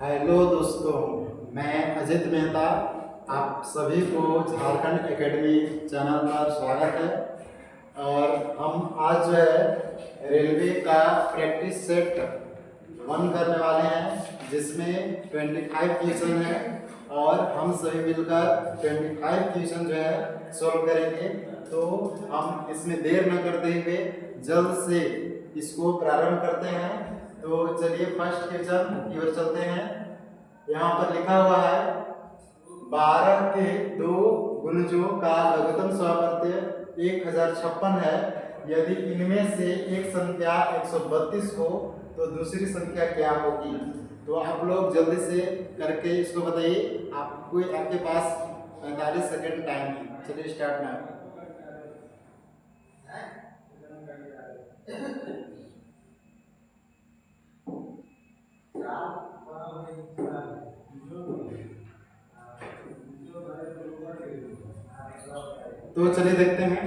Hello दोस्तों, मैं अजित मेहता आप सभी को झारखंड एकेडमी चैनल पर स्वागत है। और हम आज जो है रेलवे का प्रैक्टिस सेट 1 करने वाले हैं, जिसमें 25 क्वेश्चन है और हम सभी मिलकर 25 क्वेश्चन जो है सॉल्व करेंगे। तो हम इसमें देर न करते हुए जल्द से इसको प्रारंभ करते हैं। तो चलिए फर्स्ट क्वेश्चन की ओर चलते हैं। यहाँ पर लिखा हुआ है 12 के 2 गुणजों का लघुत्तम सहप्रत्यय 1056 है। यदि इनमें से एक संख्या 132 हो तो दूसरी संख्या क्या होगी? तो आप लोग जल्दी से करके इसको बताइए। आपके पास 45 सेकेंड टाइम है। चलिए स्टार्ट ना। तो चलिए देखते हैं।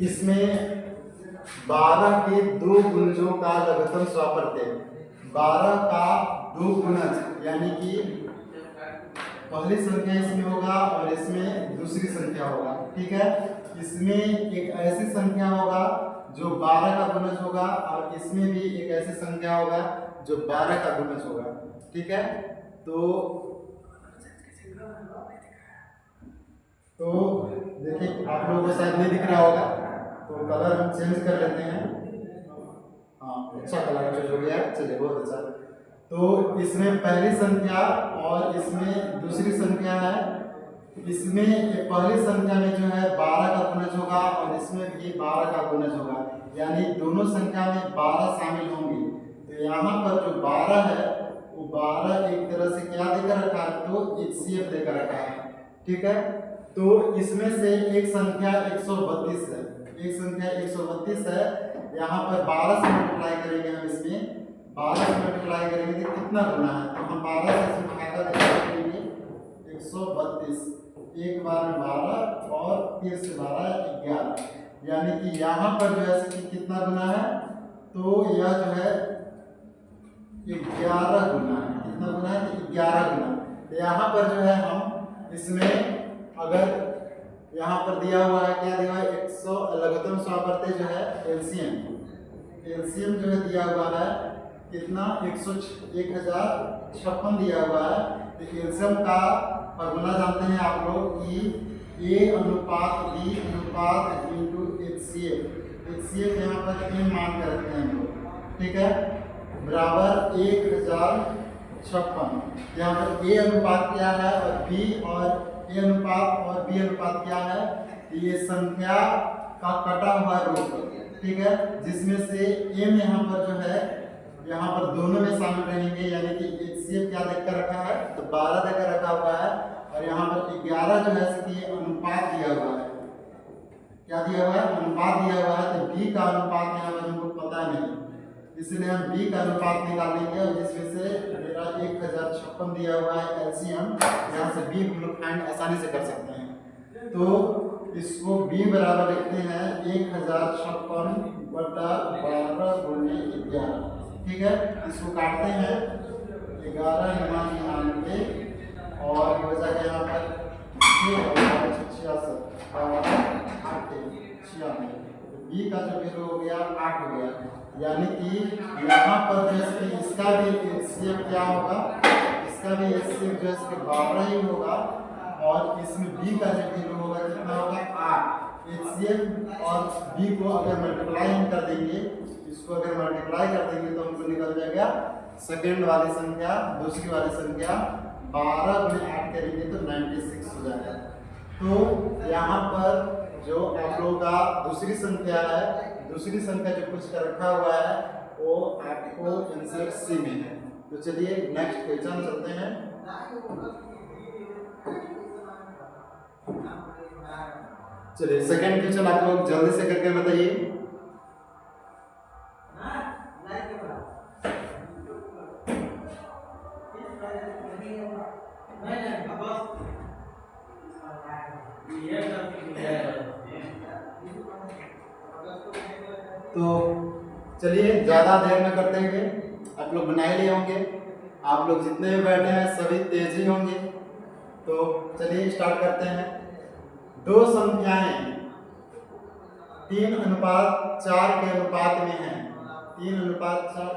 इसमें 12 के 2 गुणजों का लघुत्तम सहप्रत्यय, 12 का 2 गुणज यानी कि पहली संख्या इसमें होगा और इसमें दूसरी संख्या होगा। ठीक है, इसमें एक ऐसी संख्या होगा जो 12 का गुणज होगा और इसमें भी एक ऐसी संख्या होगा जो 12 का गुणज होगा। ठीक है, तो देखिए आप लोगों को शायद नहीं दिख रहा होगा, तो कलर हम चेंज कर लेते हैं। हाँ, अच्छा कलर चेंज हो गया, चलिए बहुत अच्छा। तो इसमें पहली संख्या और इसमें दूसरी संख्या है। इसमें पहली संख्या में जो है 12 का गुणज होगा और इसमें भी 12 का गुणज होगा, यानी दोनों संख्या में 12 शामिल होंगे। तो यहाँ पर जो 12 है वो 12 एक तरह से क्या देकर रखा है, तो HCF देकर रखा है। ठीक है, तो इसमें से एक संख्या 132 है, एक संख्या 132 है। यहाँ पर 12 से मल्टीप्लाई करेंगे हम, इसमें 12 से मल्टीप्लाई करेंगे तो कितना गुना है, तो हम 12 से इसमें फायदा करेंगे 132, एक बार में 12 और फिर से 12 11, यानी कि यहाँ पर जो है कि कितना गुना है, तो यह जो है 11 गुना है। कितना गुना है, 11 गुना। तो यहाँ पर जो है हम इसमें अगर यहाँ पर दिया हुआ है, क्या दिया हुआ है, 100 लघुत्तम सहप्रत्यय जो है एलसीएम जो है दिया हुआ है कितना, 1056 दिया हुआ है। तो एलसीएम का फॉर्मूला जानते हैं आप लोग कि A अनुपात B अनुपात इंटू HCF यहाँ पर M मान कर रखते हैं हम लोग। ठीक है, बराबर 1056। यहाँ पर A अनुपात क्या है और A अनुपात और B अनुपात क्या है, ये संख्या का कटा हुआ रूप। ठीक है, जिसमें से M यहाँ पर जो है, यहाँ पर दोनों में शामिल रहेंगे, यानी कि HCF क्या देकर रखा है, तो 12 देकर रखा हुआ है और यहाँ पर 11 जो है कि अनुपात दिया हुआ है। क्या दिया हुआ है, अनुपात दिया हुआ है। तो B का अनुपात यहाँ पर हमको पता नहीं, इसलिए हम B का अनुपात निकालेंगे और जिसमें से मेरा 1056 दिया हुआ है एलसीएम, यहाँ से B हम लोग फाइंड आसानी से कर सकते हैं। तो इसको B बराबर लिखते हैं 1056 बटा 12 गुणे 11। ठीक है, इसको काटते हैं 11 99 और हो जाएगा यहाँ पर 66 B का जो वैल्यू हो गया 8 हो गया, यानी कि यहाँ पर जैसे इसका भी HCF क्या होगा, इसका भी HCF जैसे 12 ही होगा और इसमें B का जो वैल्यू होगा कितना होगा, 8। HCF और B को अगर मल्टीप्लाई हम कर देंगे, इसको अगर मल्टीप्लाई कर देंगे तो हमको निकल जाएगा सेकेंड वाली संख्या, दूसरी वाली संख्या 12 गुणे 8 करेंगे तो 96 हो जाएगा। तो यहाँ पर जो आप लोगों का दूसरी संख्या है, दूसरी संख्या जो कुछ कर रखा हुआ है वो आपको आंसर सी में है। तो चलिए नेक्स्ट क्वेश्चन चलते हैं। चलिए सेकंड क्वेश्चन आप लोग जल्दी से करके बताइए। तो चलिए ज़्यादा देर न करते हुए आप लोग बना ही लिए होंगे। आप लोग जितने भी बैठे हैं सभी तेज ही होंगे। तो चलिए स्टार्ट करते हैं। दो संख्याएं 3:4 के अनुपात में हैं। 3:4।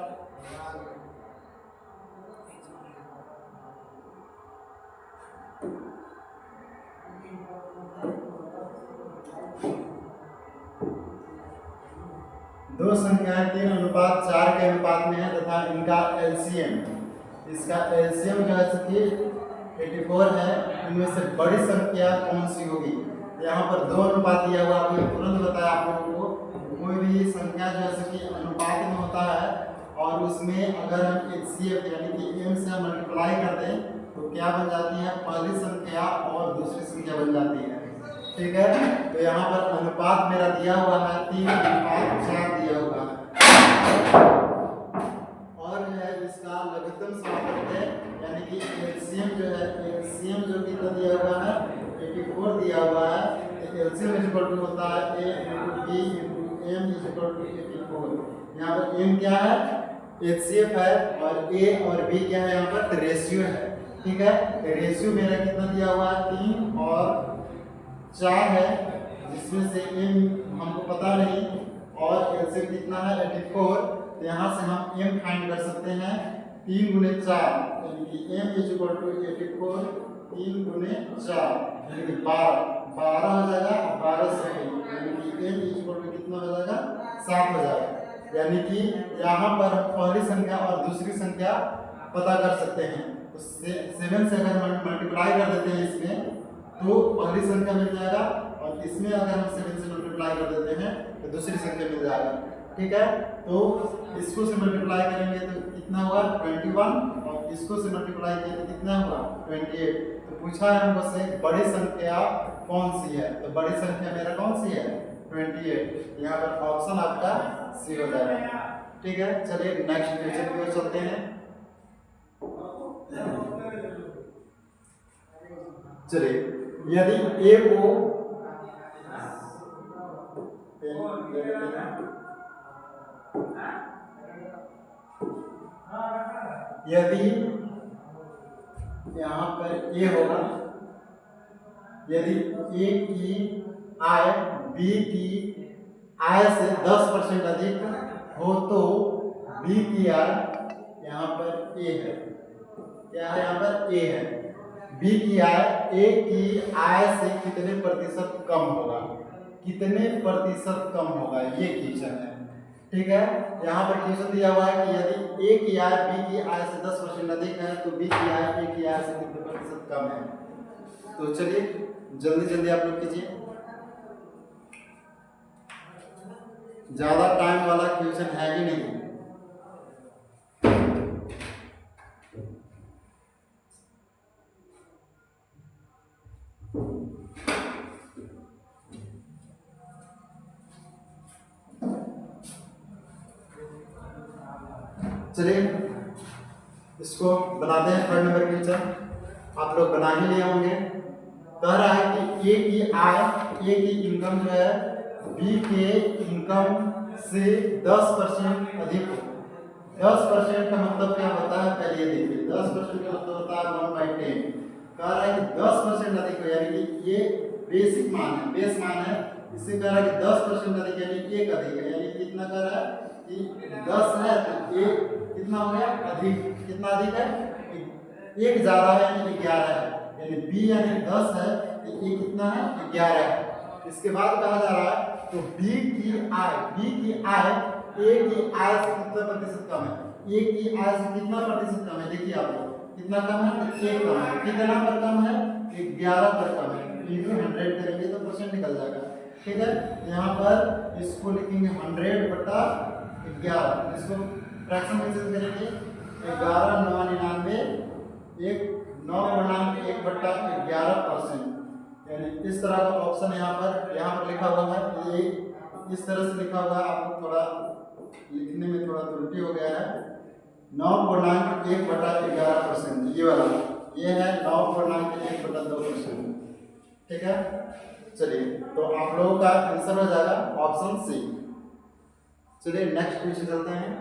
दो संख्याएं 3:4 के अनुपात में है तथा इनका एलसीएम, इसका एलसीएम जो है कि 84 है। इनमें से बड़ी संख्या कौन सी होगी? यहाँ पर 2 अनुपात दिया हुआ है। तुरंत बताया आप लोगों को, कोई भी संख्या जो है कि अनुपात में होता है और उसमें अगर हम एचसीएफ यानी कि m से मल्टीप्लाई कर दें तो क्या बन जाती है? पहली संख्या और दूसरी संख्या बन जाती है। ठीक है, तो यहाँ पर अनुपात मेरा दिया हुआ है 3:4 दिया हुआ है और जो है इसका लघुत्तम समापन यानी कि एलसीएम जो है, एलसीएम जो कितना दिया हुआ है 84 दिया हुआ है। एलसीएम इक्वल टू होता है a × b × m equal to 84। यहाँ पर m क्या है? एचसीएफ है और a और b क्या है? यहाँ पर रेशियो है। ठीक है, रेशियो मेरा कितना दिया हुआ है? 3 और 4 है, जिसमें से m हमको पता नहीं और एलसीएम कितना है 84। तो यहाँ से हम m फाइंड कर सकते हैं 3 × 4 यानी कि m इज इक्वल टू 84। 3 × 4 यानी कि 12 हो जाएगा। 12 से यानी कि m इज इक्वल टू कितना हो जाएगा? 7 हो जाएगा। यानी कि यहाँ पर पहली संख्या और दूसरी संख्या पता कर सकते हैं। तो 7 से अगर मल्टीप्लाई कर देते हैं इसमें तो पहली संख्या मिल जाएगा और इसमें अगर हम 7 से मल्टीप्लाई कर देते हैं तो दूसरी संख्या मिल जाएगा। ठीक है, तो इसको से मल्टीप्लाई करेंगे तो कितना हुआ? 21 और इसको से मल्टीप्लाई किया तो कितना हुआ? 28। तो पूछा है हमको से बड़ी संख्या कौन सी है? तो बड़ी संख्या मेरा कौन सी है? 28। यहाँ पर ऑप्शन आपका सी हो जाएगा। ठीक है, चलिए नेक्स्ट क्वेश्चन की ओर चलते हैं। चलिए, यदि a को यदि यहाँ पर a होगा, यदि a की आय b की आय से 10% अधिक हो तो b की आय यहाँ पर a है। क्या है? यहाँ पर a है। b की आय a की आय से कितने प्रतिशत कम होगा? कितने प्रतिशत कम होगा, ये क्वेश्चन है। ठीक है, यहाँ पर क्वेश्चन दिया हुआ है कि यदि a की आय b की आय से 10% अधिक है तो b की आय a की आय से कितने प्रतिशत कम है। तो चलिए जल्दी जल्दी आप लोग कीजिए, ज्यादा टाइम वाला क्वेश्चन है कि नहीं। चलिए इसको बनाते हैं। थर्ड नंबर क्वेश्चन आप लोग बना ही लिए होंगे। कह रहा है कि ए की आय, ए की इनकम जो है बी के इनकम से 10% अधिक हो। 10% का मतलब क्या होता है? पहले देखिए, 10% का मतलब होता है 1/10। कह रहा है कि 10% अधिक हो यानी कि ये बेसिक मान है, बेस मान है। इससे कह रहा है कि 10% अधिक यानी 1 अधिक है। यानी कितना कह रहा है कि 10 है तो 1 कितना हो गया? अधिक। कितना अधिक है? 1 ज़्यादा है यानी 11 है। यानी b यानी 10 है तो a कितना है? 11 है। इसके बाद कहा जा रहा है तो b की आय a की आय से कितना प्रतिशत कम है? a की आय से कितना प्रतिशत कम है? देखिए आप लोग कितना कम है? तो 1 कम है। कितना पर कम है? 11 पर कम है। इंटू 100 करेंगे तो परसेंट निकल जाएगा। ठीक है, यहाँ पर इसको लिखेंगे 100/11। इसको फ्रैक्शन में चेंज करेंगे 11 9 99 1 9/1/11%। यानी इस तरह का ऑप्शन यहाँ पर लिखा हुआ है। ये इस तरह से लिखा हुआ है। आपको थोड़ा लिखने में थोड़ा त्रुटि हो गया है। 9/1/11%। ये वाला ये है 9/1/2%। ठीक है, चलिए तो आप लोगों का आंसर हो जाएगा ऑप्शन सी। चलिए नेक्स्ट क्वेश्चन चलते हैं।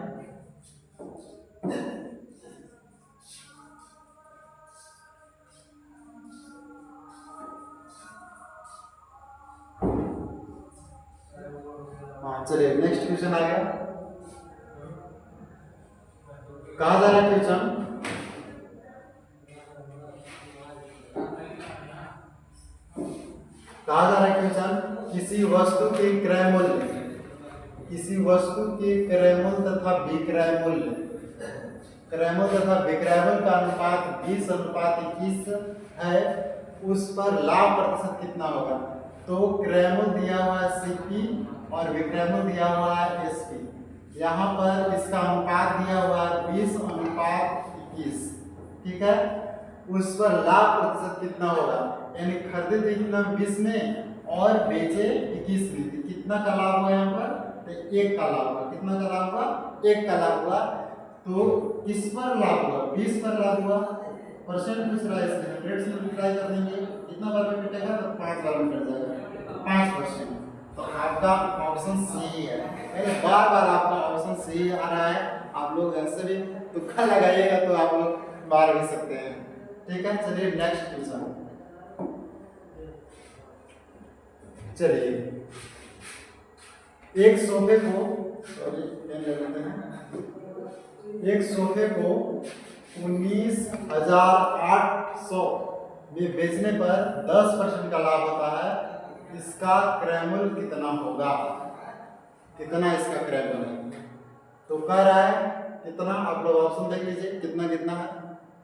चलिए नेक्स्ट क्वेश्चन आ गया। कहा जा रहा है क्वेश्चन, कहा जा रहा है क्वेश्चन, किसी वस्तु के क्रय मूल्य, किसी वस्तु के क्रय मूल्य तथा विक्रय मूल्य, क्रय मूल्य तथा विक्रय मूल्य का अनुपात 20:21 है, उस पर लाभ प्रतिशत कितना होगा। तो क्रय मूल्य दिया हुआ है सीपी और विक्रय मूल्य दिया हुआ है एसपी। यहाँ पर इसका अनुपात दिया हुआ है 20:21, ठीक है। उस पर लाभ प्रतिशत कितना होगा, यानी खरीदे थे कितना 20 में और बेचे 21 में, तो कितना का लाभ हुआ यहाँ पर, तो 1 का लाभ हुआ। कितना का लाभ हुआ, 1 का लाभ हुआ। तो किस पर लाभ हुआ, 20 पर लाभ हुआ। परसेंट पूछ रहा है, इसमें 100 से मल्टीप्लाई कर देंगे, कितना बार में कटेगा, तो 5 बार में कट जाएगा, 5%। तो आपका ऑप्शन सी है। बार बार आपका ऑप्शन सी आ रहा है, आप लोग ऐसे भी तुक्का लगाइएगा तो आप लोग मार भी सकते हैं, ठीक है। चलिए नेक्स्ट क्वेश्चन, चलिए एक सोफे को, एक सोफे को 19,800 में बेचने पर 10% का लाभ होता है, इसका क्रय मूल्य कितना होगा, कितना इसका क्रय मूल्य। तो कह रहा है कितना, आप लोग ऑप्शन देख लीजिए कितना कितना है,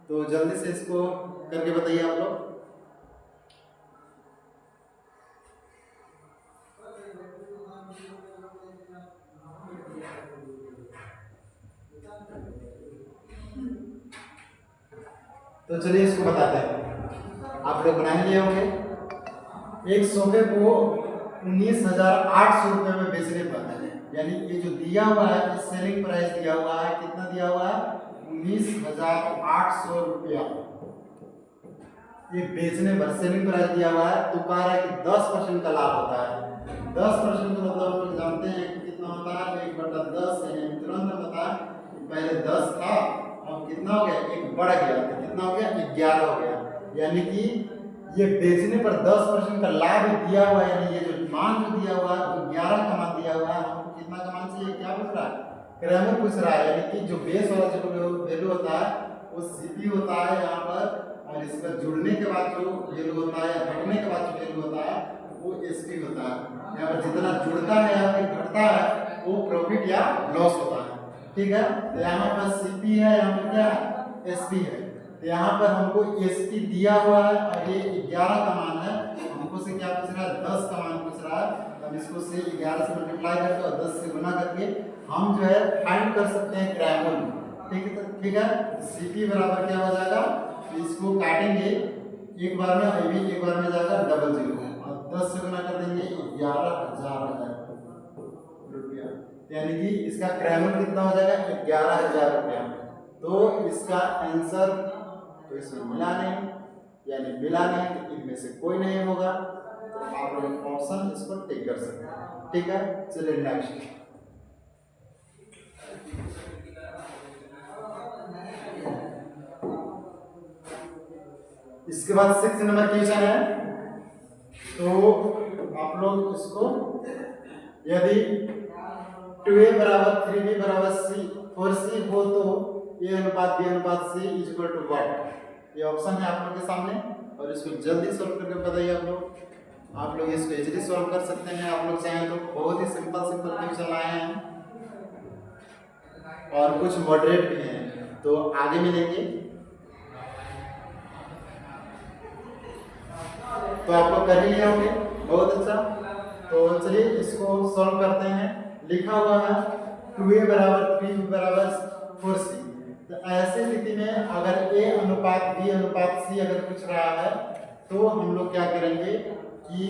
तो जल्दी से इसको करके बताइए आप लोग। तो चलिए इसको बताते हैं, आप लोग बना लिए होंगे। एक सोफे को 19,800 रुपये में बेचने पर, यानी ये जो दिया हुआ है सेलिंग प्राइस दिया हुआ है, कितना दिया हुआ है 19,800 रुपया, ये बेचने पर सेलिंग प्राइस दिया हुआ है। तो कह रहा है कि 10% का लाभ होता है। 10% का मतलब हम लोग जानते हैं कि कितना होता है, 1/10 है। तुरंत बताया पहले 10 था, अब कितना हो गया, 1 बढ़ गया, तो कितना हो गया, 11 हो गया। यानी कि ये बेचने पर 10% का लाभ दिया हुआ है, यानी ये जो मान जो दिया हुआ है वो 11 का मान दिया हुआ है। हमको कितना का मान चाहिए, क्या पूछ रहा है, क्रय मूल्य पूछ रहा है। यानी कि जो बेस वाला जो वैल्यू होता है वो सीपी होता है यहाँ पर, और इस पर जुड़ने के बाद जो वैल्यू होता है, घटने के बाद जो वैल्यू होता है वो एसपी होता है। यहाँ पर जितना जुड़ता है या फिर घटता है वो प्रॉफिट या लॉस होता है, ठीक है। तो यहाँ पर सीपी है, यहाँ पर क्या है, एसपी है। तो यहाँ पर हमको एसपी दिया हुआ है और ये 11 का मान है, हमको से क्या पूछ रहा है, 10 का मान पूछ रहा है। अब इसको से 11 से मल्टीप्लाई करके और 10 से गुना करके हम जो है फाइंड कर सकते हैं क्रय मूल्य, ठीक है। सीपी बराबर क्या हो जाएगा, इसको काटेंगे एक बार में, अभी एक बार में जाएगा 00 और 10 से गुना कर देंगे 11,000 रुपया, यानी कि इसका क्रय मूल्य कितना हो जाएगा, 11,000 रुपया। तो इसका आंसर तो इसमें मिला नहीं, यानी मिला नहीं, तो इनमें से कोई नहीं होगा। तो आप लोग ऑप्शन इसको टिक कर सकते हैं, ठीक है। चलिए नेक्स्ट, इसके बाद 6 नंबर क्वेश्चन है। तो आप लोग इसको, यदि 2a बराबर 3b बराबर c 4c हो तो a अनुपात b अनुपात c इक्वल टू व्हाट। ये ऑप्शन है आप लोग के सामने, और इसको जल्दी सॉल्व करके बताइए आप लोग इसको इजीली सॉल्व कर सकते हैं। आप लोग चाहें तो बहुत ही सिंपल क्वेश्चन लाए हैं और कुछ मॉडरेट भी हैं, तो आगे मिलेंगे। तो आप लोग कर ही लिए होंगे, बहुत अच्छा। तो चलिए इसको सॉल्व करते हैं। लिखा हुआ है 2a बराबर 3b बराबर 4c। तो ऐसी स्थिति में अगर a अनुपात b अनुपात c अगर पूछ रहा है तो हम लोग क्या करेंगे कि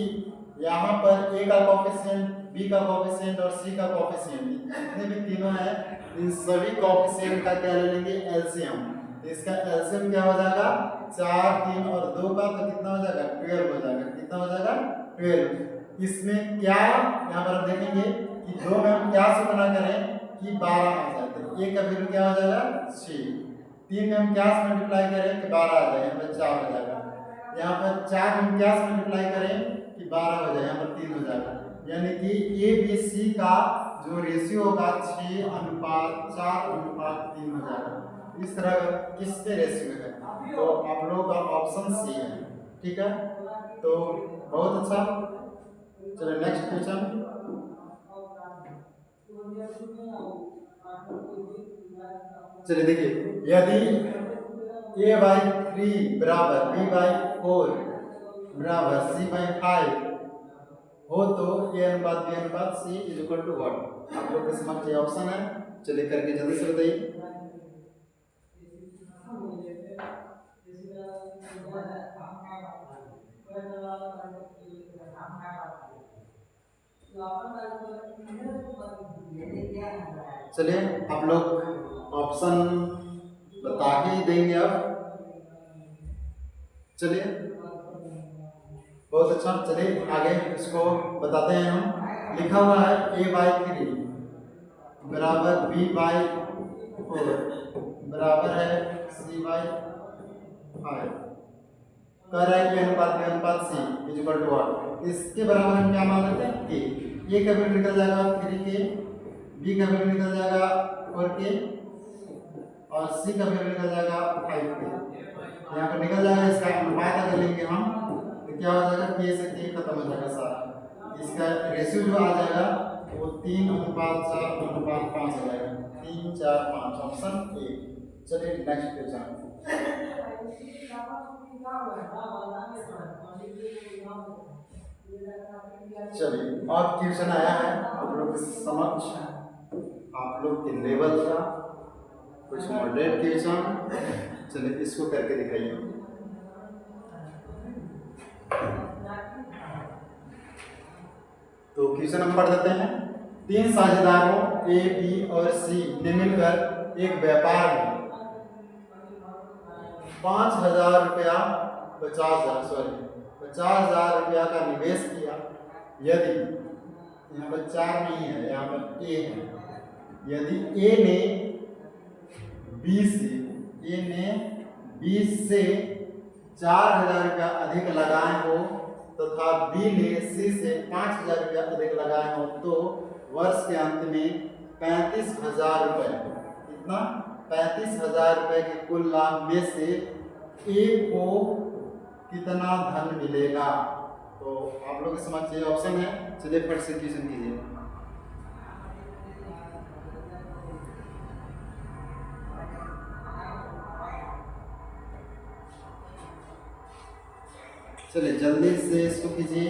यहाँ पर a का कोफिशिएंट, b का कोफिशिएंट और c का कोफिशिएंट, जितने भी तीनों हैं इन सभी कोफिशिएंट का क्या ले लेंगे, एलसीएम। इसका एलसीएम क्या हो जाएगा, 4, 3 और 2 का, तो कितना हो जाएगा, 12 हो जाएगा। कितना हो जाएगा, 12। इसमें क्या, यहाँ पर हम देखेंगे कि 2 में हम क्या से गुना करें कि 12 आ जाए, तो a का वैल्यू क्या हो जाएगा, 6। 3 में हम क्या से मल्टीप्लाई करें कि 12 आ जाए, यहाँ पर 4 हो जाएगा। यहाँ पर 4 में हम क्या से मल्टीप्लाई करें कि 12 हो जाए, यहाँ पर 3 हो जाएगा। यानी कि ए बी सी का जो रेशियो होगा 6:4:3 हो जाएगा। इस तरह किसके रेशियो है, तो आप लोगों का ऑप्शन सी है। ठीक है, तो बहुत अच्छा। चलो नेक्स्ट क्वेश्चन। चलिए देखिए, यदि a/3 बराबर b/4 बराबर c/5 हो तो a अनुपात b अनुपात c is equal to what. आप लोग के समझ ये ऑप्शन है, चलिए करके जल्दी से बताइए। चलिए आप लोग ऑप्शन बता ही देंगे अब। चलिए बहुत अच्छा, चलिए आगे इसको बताते हैं हम। लिखा हुआ है a/3 बराबर b/4 बराबर है c/5। कह रहा है कि अनुपात b अनुपात c is equal to what. इसके बराबर हम क्या मान लेते हैं कि a का वैल्यू निकल जाएगा 3 के, b का वैल्यू निकल जाएगा 4 के और c का वैल्यू निकल जाएगा 5 के। यहाँ पर निकल जाएगा। इसका अनुपात अगर लेंगे हम तो क्या हो जाएगा, k से k खत्म हो जाएगा सारा। इसका रेशियो जो आ जाएगा वो 3:4:5 हो जाएगा। 3 4 5 ऑप्शन ए। चलिए नेक्स्ट क्वेश्चन। चलिए और क्वेश्चन आया है आप लोग के समक्ष, आप लोग के लेवल का कुछ मॉडरेट क्वेश्चन। चलिए इसको करके दिखाइए। तो क्वेश्चन हम पढ़ देते हैं। 3 साझेदारों ए बी और सी ने मिलकर एक व्यापार में 5,000 रुपया 50,000 रुपया का निवेश किया। यदि यहाँ पर 4 नहीं है, यहाँ पर ए है। यदि ए ने बी से 4,000 रुपया अधिक लगाए हो तथा बी ने सी से 5,000 रुपया अधिक लगाए हो तो वर्ष के अंत में 35,000 रुपये, कितना 35,000 रुपये के कुल लाभ में से ए को कितना धन मिलेगा। तो आप लोग के समझ ये ऑप्शन है। चलिए फट से क्वेश्चन कीजिए। चलिए जल्दी से इसको कीजिए।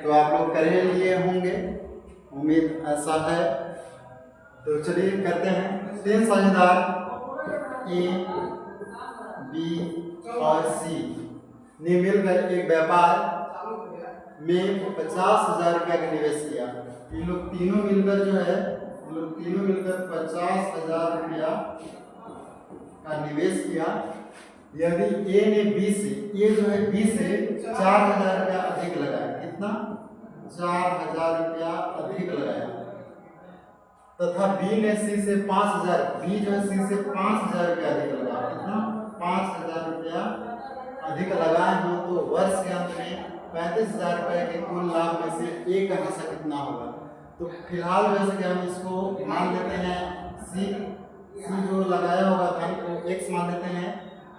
तो आप लोग कर लिए होंगे, उम्मीद ऐसा है। तो चलिए करते हैं। 3 साझेदार ए बी और सी ने मिलकर एक व्यापार में 50,000 रुपया का निवेश किया। ये लोग तीनों मिलकर 50,000 रुपया का निवेश किया। यदि ए ने बी से, ए जो है बी से 4,000 रुपया अधिक लगाया, कितना 4,000 रुपया अधिक लगाया तथा बी ने सी से 5,000, बी जो है सी से 5,000 रुपया अधिक लगाया, कितना 5,000 रुपया अधिक लगाए हो तो वर्ष के अंत में 35,000 रुपये के कुल लाभ में से ए का हिस्सा कितना होगा। तो फिलहाल वैसे कि हम इसको मान लेते हैं सी जो लगाया होगा धन को x मान लेते हैं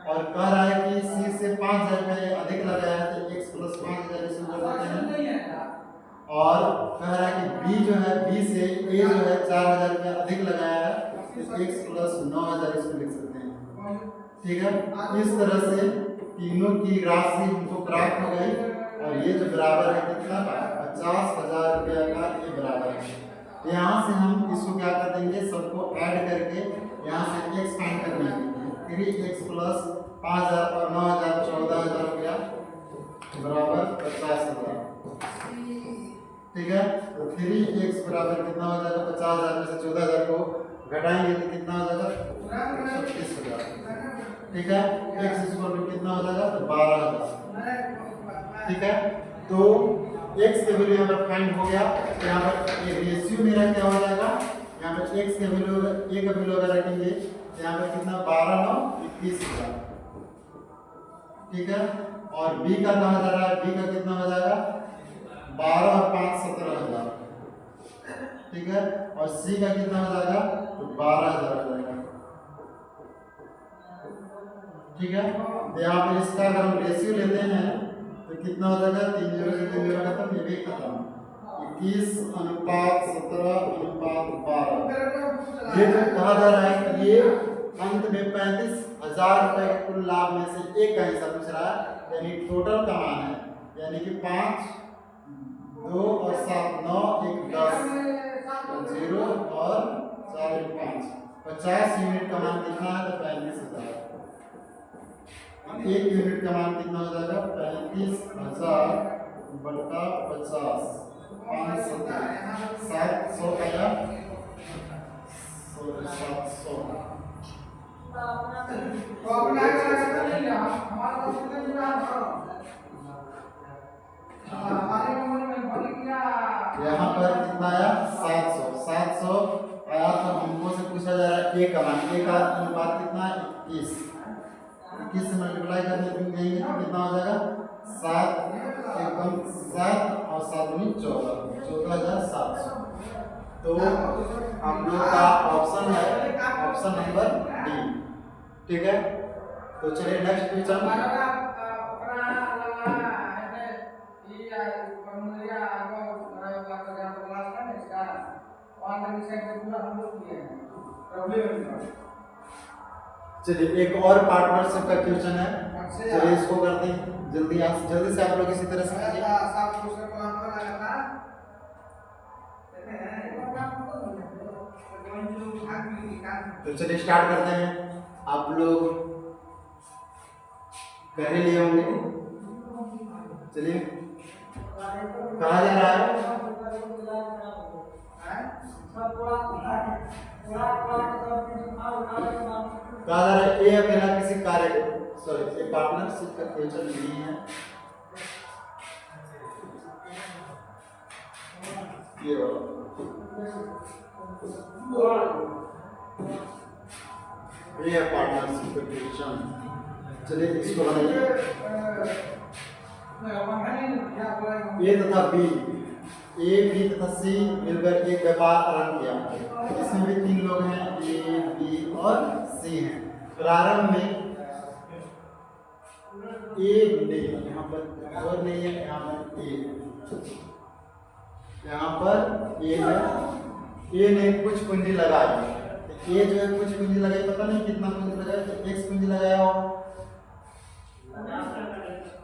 और कह रहा है कि सी से 5,000 रुपये अधिक लगाया है तो x + 5,000 इसमें जोड़ देते हैं। और कह रहा है कि बी जो है बी से ए जो है 4,000 रुपये अधिक लगाया है तो x + 9,000 इसमें लिख सकते हैं। ठीक है, इस तरह से तीनों की राशि हमको प्राप्त हो गई और ये जो बराबर है कितना 50,000 रुपया का ये बराबर है। यहाँ से हम इसको क्या कर देंगे, सबको ऐड करके यहाँ से x फाइंड कर लेंगे। 3x + 5,000 और 9,000 14,000 रुपया बराबर 50,000। ठीक है, तो 3x बराबर कितना हो जाएगा 50,000 में से 14,000 को घटाएंगे तो कितना हो जाएगा 36,000। ठीक है, x कितना हो जाएगा तो 12,000। ठीक है, तो x के वैल्यू यहाँ पर फाइंड हो गया। तो यहाँ पर ये रेशियो मेरा क्या हो जाएगा, यहाँ पर x के वैल्यू a का वैल्यू अगर रखेंगे तो यहाँ पे कितना 12 9 21,000, ठीक है। और बी का कहा जा रहा है, बी का कितना हो जाएगा 12 और 5 17,000, ठीक है। और सी का कितना हो जाएगा तो 12,000 हो जाएगा, ठीक है। तो यहाँ पे इसका अगर हम रेशियो लेते हैं तो कितना हो जाएगा 3 0 से 3 0 खत्म, ये भी खत्म, 21:17:12। ये जो कहा जा रहा है कि ये अंत में 35,000 रुपए के कुल लाभ में से एक का हिस्सा पूछ रहा है, यानी टोटल का मान है, यानी कि 5 2 और 7 9 1 10 0 और 4 1 5 50 यूनिट का मान कितना है तो 35,000। 1 यूनिट का मान कितना हो जाएगा 35,000 बटा 50 700 आया 700। यहाँ पर कितना आया 700 आया। तो हमको से पूछा जा रहा है ए का मान, ए का अनुपात कितना है 21 से मल्टीप्लाई करने पे देंगे तो कितना हो जाएगा 7 एकम 7 और 7 दूनी 14,700। तो हम लोग का ऑप्शन है ऑप्शन नंबर डी, ठीक है। तो चलिए नेक्स्ट क्वेश्चन। चलिए एक और पार्टनरशिप का क्वेश्चन है, चलिए इसको करते हैं जल्दी से आप लोग इसी तरह से कीजिए। तो चलिए स्टार्ट करते हैं। आप लोग कर ही लिए होंगे। चलिए कहा जा रहा है ए अकेला किसी कार्य को सॉरी पार्टनरशिप का क्वेश्चन नहीं है ये पार्टनरशिप का क्वेश्चन। चलिए इसको बनाइए। ए तथा बी, ए बी तथा सी मिलकर एक व्यापार आरंभ किया। इसमें भी 3 लोग हैं, ए बी और सी हैं। प्रारंभ में ए नहीं, यहाँ पर और नहीं है, यहाँ पर ए, यहाँ पर ए है। ए ने कुछ पूंजी लगाई, ए जो है कुछ पूंजी लगाई, पता नहीं कितना पूंजी लगाया, तो x पूंजी लगाया हो।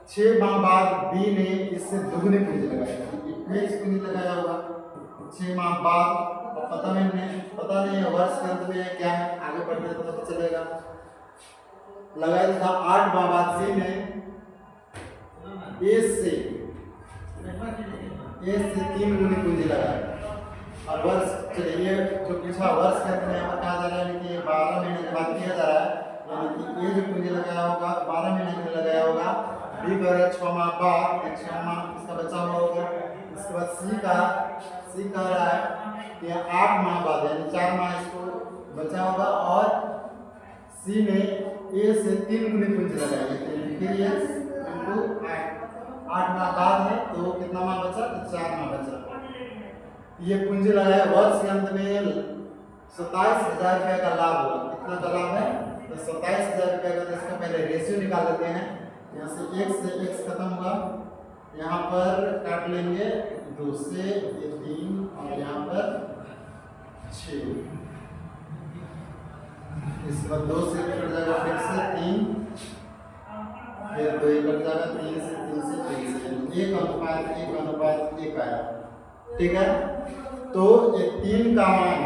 6 माह बाद बी ने इससे दुगनी पूंजी लगाई, x पूंजी लगाया होगा 6 माह बाद। और पता नहीं है वर्ष के अंत में क्या है, आगे बढ़ने तो पता चलेगा। लगाया था 8 माह बाद सी ने ए से 3 गुनी पूंजी लगाई। और वर्ष चलिए जो पूछा वर्ष के अंत में यहाँ पर कहा जा रहा है कि 12 महीने के बाद किया जा रहा है, यानी कि ये जो पूंजी लगाया होगा 12 महीने के लिए लगाया होगा। बी कर 6 माह बाद, 6 माह इसका बचा हुआ होगा। इसके बाद सी कह रहा है कि 8 माह बाद यानी 4 माह इसको बचा होगा। और सी ने ए से 3 गुनी पूंजी लगाई है, 8 माह बाद है तो कितना माह बचा तो 4 माह बचा। ये पूंजी लगाया वर्ष के अंत में 27,000 रुपये का लाभ हुआ। कितना का लाभ है तो 27,000 रुपये का। तो इसका पहले रेशियो निकाल लेते हैं। यहाँ से x खत्म हुआ, यहाँ पर काट लेंगे 2 से, ये 3 और यहाँ पर 6। इसके बाद 2 से कट जाएगा, फिर से 3, फिर 2 कट जाएगा, 3 से 1 अनुपात 1 आया, ठीक है। तो ये 3 का मान,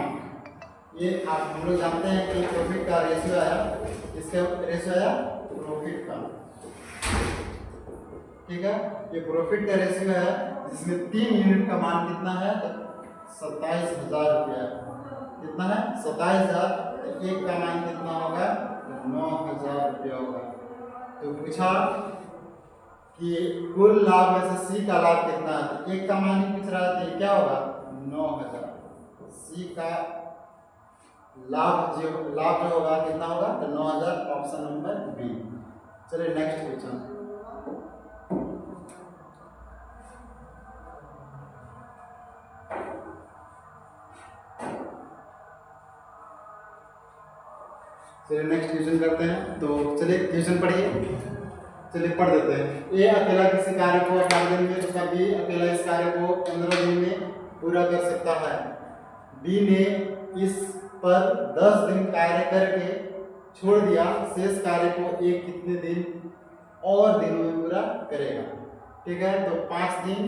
ये आप हम लोग जानते हैं कि प्रॉफिट का रेशियो आया, इसका रेशियो आया प्रॉफिट का, ठीक है। ये प्रॉफिट का रेशियो है जिसमें 3 यूनिट का मान कितना है तो 27,000 रुपया। कितना है 27,000। एक का मान कितना होगा 9,000 रुपया होगा। तो पूछा कि कुल लाभ में से सी का लाभ कितना है, तो एक का मान ही पूछ रहा है, तो क्या होगा 9,000। सी का लाभ जो होगा कितना होगा, तो 9000, ऑप्शन नंबर बी। चलिए नेक्स्ट क्वेश्चन। चलिए नेक्स्ट क्वेश्चन करते हैं। तो चलिए क्वेश्चन पढ़िए, चलिए पढ़ देते हैं। ए अकेला किसी कार्य को 18 दिन में तथा बी अकेला इस कार्य को 15 दिन में पूरा कर सकता है। बी ने इस पर 10 दिन कार्य करके छोड़ दिया, शेष कार्य को एक कितने दिन और दिनों में पूरा करेगा। ठीक है, तो 5 दिन,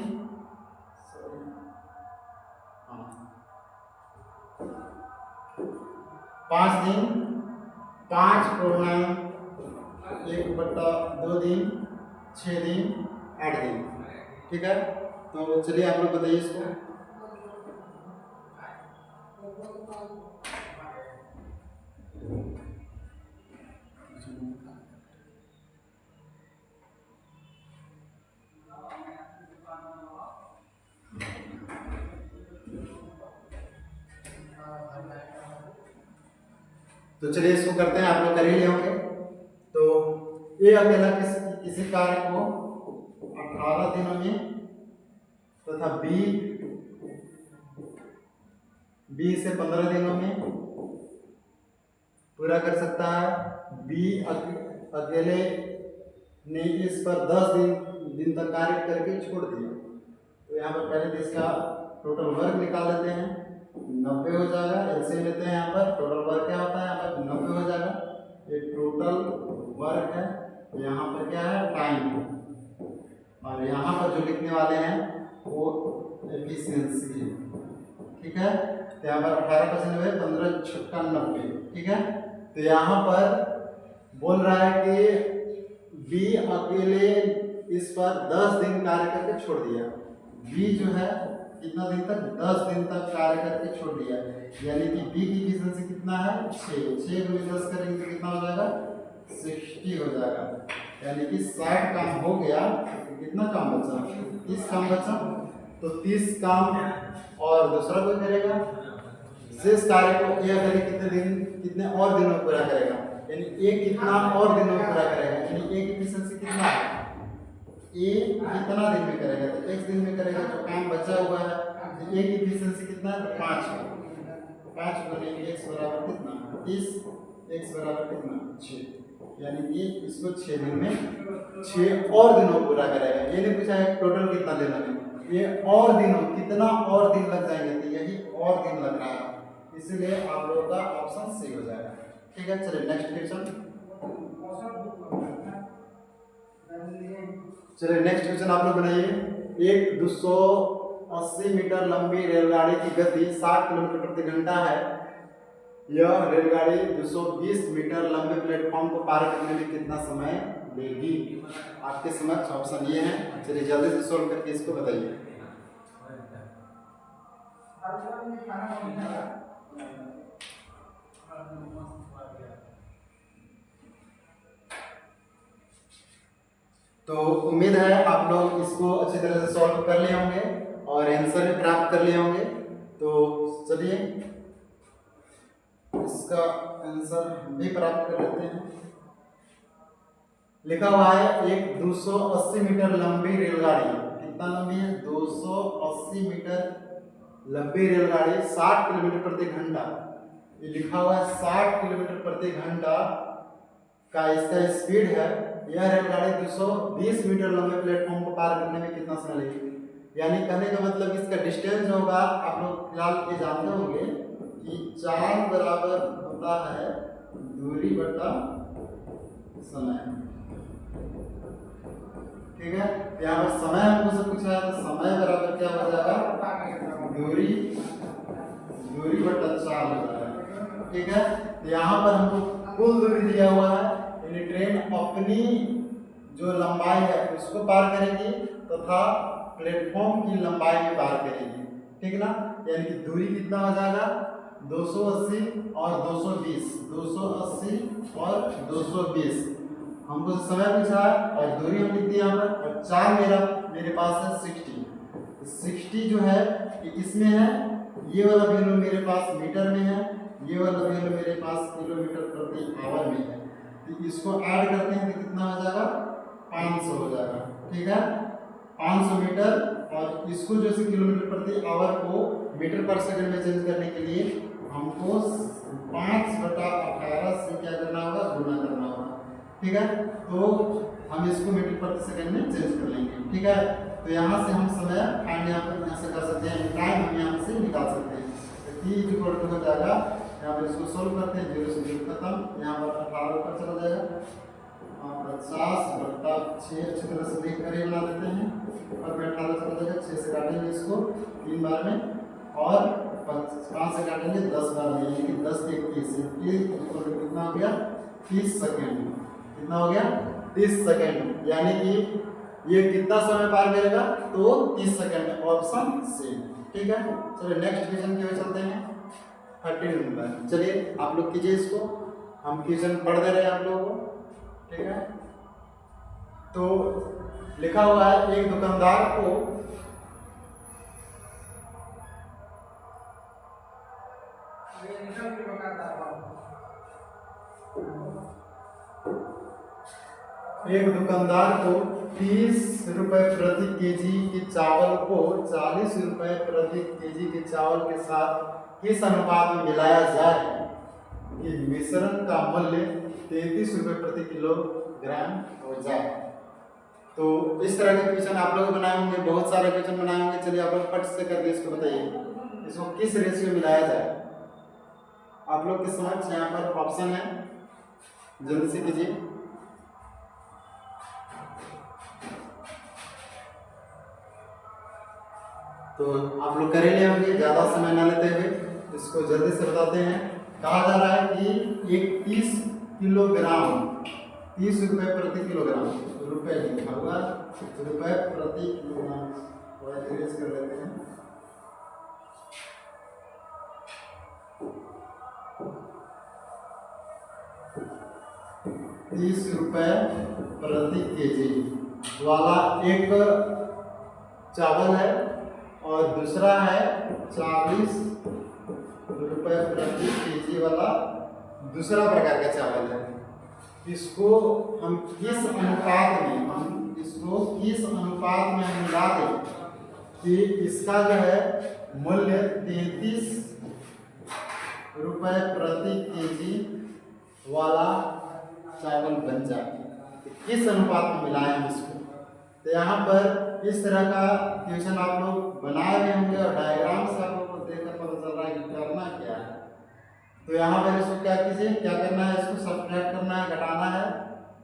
5 दिन, 5/1/2 दिन, 6 दिन, 8 दिन। ठीक है, तो चलिए आप लोग बताइए इसको। तो चलिए इसको करते हैं, आप लोग कर ही लिए होंगे। तो ए अकेला किसी कार्य को 18 दिनों में तथा बी से 15 दिनों में पूरा कर सकता है। बी अकेले ने इस पर 10 दिन तक कार्य करके छोड़ दिया। तो यहाँ पर पहले तो इसका टोटल वर्क निकाल लेते हैं, 90 हो जाएगा। एलसीएम लेते हैं, यहाँ पर टोटल वर्क क्या होता है, यहाँ पर 90 हो जाएगा। ये टोटल वर्क है, यहाँ पर क्या है, टाइम, और यहाँ पर जो लिखने वाले हैं वो एफिशिएंसी। ठीक है, तो यहाँ पर 18% है, 15 छक्का 90। ठीक है, तो यहाँ पर बोल रहा है कि बी अकेले इस पर 10 दिन कार्य करके छोड़ दिया। बी जो है कितना दिन तक, 10 दिन तक कार्य करके छोड़ दिया, यानी कि बी की एफिशिएंसी कितना है, 6 में 10 करेंगे तो कितना हो जाएगा, 60 हो जाएगा। यानी कि 60 काम हो गया, तो कितना काम बचा, 30 काम बचा। तो 30 काम और दूसरा कोई करेगा, शेष कार्य को ये अकेले कितने और दिनों में पूरा करेगा, यानी ए कितना और दिनों में पूरा करेगा, यानी ए की एफिशिएंसी कितना है, ए कितना दिन में करेगा, तो x दिन में करेगा। जो काम बचा हुआ है, तो ए की एफिशिएंसी कितना है, तो 5 है। 5 गुने x बराबर कितना, 30, x बराबर कितना, 6, यानी कि इसको 6 दिन में 6 और दिनों पूरा करेगा। ये नहीं पूछा है टोटल कितना दिन लगे, ये और दिनों कितना और दिन लग जाएंगे, तो यही और दिन लग रहा है, इसलिए आप लोगों का ऑप्शन सी हो जाएगा। ठीक है, चलिए नेक्स्ट क्वेश्चन। चलिए नेक्स्ट क्वेश्चन आप लोग बनाइए। एक 280 मीटर लंबी रेलगाड़ी की गति 60 किलोमीटर प्रति घंटा है। यह रेलगाड़ी 220 मीटर लंबे प्लेटफॉर्म को पार करने में कितना समय लेगी। आपके समक्ष ऑप्शन ये है, चलिए जल्दी से सोल्व करके इसको बताइए। तो उम्मीद है आप लोग इसको अच्छी तरह से सॉल्व कर लिए होंगे और आंसर भी प्राप्त कर लिए होंगे। तो चलिए इसका आंसर भी प्राप्त कर लेते हैं। लिखा हुआ है एक 280 मीटर लंबी रेलगाड़ी, कितना लंबी है, 280 मीटर लंबी रेलगाड़ी 60 किलोमीटर प्रति घंटा, ये लिखा हुआ है 60 किलोमीटर प्रति घंटा का इसका स्पीड है। यह रेलगाड़ी 220 मीटर लंबे प्लेटफॉर्म को पार करने में कितना समय लगेगी। यानी कहने का मतलब इसका डिस्टेंस जो होगा, आप लोग फिलहाल ये जानते होंगे कि चाल बराबर होता है दूरी बटा समय। ठीक है, यहाँ पर समय हमको से पूछा है, तो समय बराबर क्या हो जाएगा, दूरी बटा चाल हो जाएगा। ठीक है, यहाँ पर हमको कुल दूरी दिया हुआ है, यानी ट्रेन अपनी जो लंबाई है उसको पार करेगी तथा प्लेटफॉर्म की लंबाई में पार करेगी। ठीक ना, यानी कि दूरी कितना हो जाएगा, 280 और 220, 280 और 220। हमको समय पूछा है और दूरी हम लिख दी यहाँ पर, और चार मेरे पास है 60। 60 जो है ये किसमें है, ये वाला बिंदु मेरे पास मीटर में है, ये वाला बिल मेरे पास किलोमीटर प्रति आवर में है, तो इसको ऐड करते हैं तो कितना हो जाएगा 500 हो जाएगा। ठीक है, 500 मीटर, और इसको जैसे किलोमीटर प्रति आवर को मीटर पर सेकंड में चेंज करने के लिए हमको 5/18 से क्या करना होगा, गुना करना होगा। ठीक है, तो हम इसको मीटर प्रति सेकंड में चेंज कर लेंगे। ठीक है, तो यहाँ से हम समय फाइंड यहाँ से कर सकते हैं, टाइम हम यहाँ से निकाल सकते हैं। तो t हो जाएगा, यहाँ पर इसको सोल्व करते हैं, 0 से 0 खत्म, यहाँ पर 18 ऊपर चला जाएगा, 50/6 अच्छी तरह से देख कर बना देते हैं, और में 18 चला जाएगा, 6 से काटेंगे इसको 3 बार में, और 5 से काटेंगे 10 बार में, यानी कि 10 के 30, कितना हो गया 30 सेकेंड। कितना हो गया 30 सेकेंड, यानी कि ये कितना समय पार करेगा, तो 30 सेकेंड, ऑप्शन सी। ठीक है, चलिए नेक्स्ट क्वेश्चन की ओर चलते हैं, 13 नंबर। चलिए आप लोग कीजिए इसको, हम क्वेश्चन पढ़ दे रहे हैं आप लोगों को। ठीक है, तो लिखा हुआ है एक दुकानदार को को 30 रुपए प्रति केजी के चावल को 40 रुपए प्रति केजी के चावल के साथ किस अनुपात में मिलाया जाए कि मिश्रण का मूल्य 33 रुपए प्रति किलोग्राम हो जाए। तो इस तरह के क्वेश्चन आप लोग बनाए होंगे, बहुत सारे क्वेश्चन बनाए होंगे। चलिए आप लोग फट से करके इसको बताइए, इसको किस रेशियो में मिलाया जाए। आप लोग के समझ यहाँ पर ऑप्शन है, जल्दी से कीजिए। तो आप लोग कर लिए होंगे, ज्यादा समय ना लेते हुए इसको जल्दी से बताते हैं। कहा जा रहा है कि एक 30 किलोग्राम 30 रुपए प्रति किलोग्राम, रुपए लिखा हुआ, रुपए प्रति किलोग्राम कर लेते हैं। ₹30 प्रति केजी वाला एक चावल है, और दूसरा है 40 रुपए प्रति केजी वाला दूसरा प्रकार का चावल है। इसको हम किस अनुपात में हम मिला दें कि इसका जो है मूल्य 33 रुपए प्रति केजी वाला चावल बन जाए, किस अनुपात में मिलाएं हम इसको। तो यहाँ पर इस तरह का क्वेश्चन आप लोग बनाए हुए होंगे, और डायग्राम से आप लोग को देखकर पता चल रहा है कि करना क्या है। तो यहाँ पर इसको क्या कीजिए, क्या करना है, इसको सब्ट्रैक्ट करना है, घटाना है।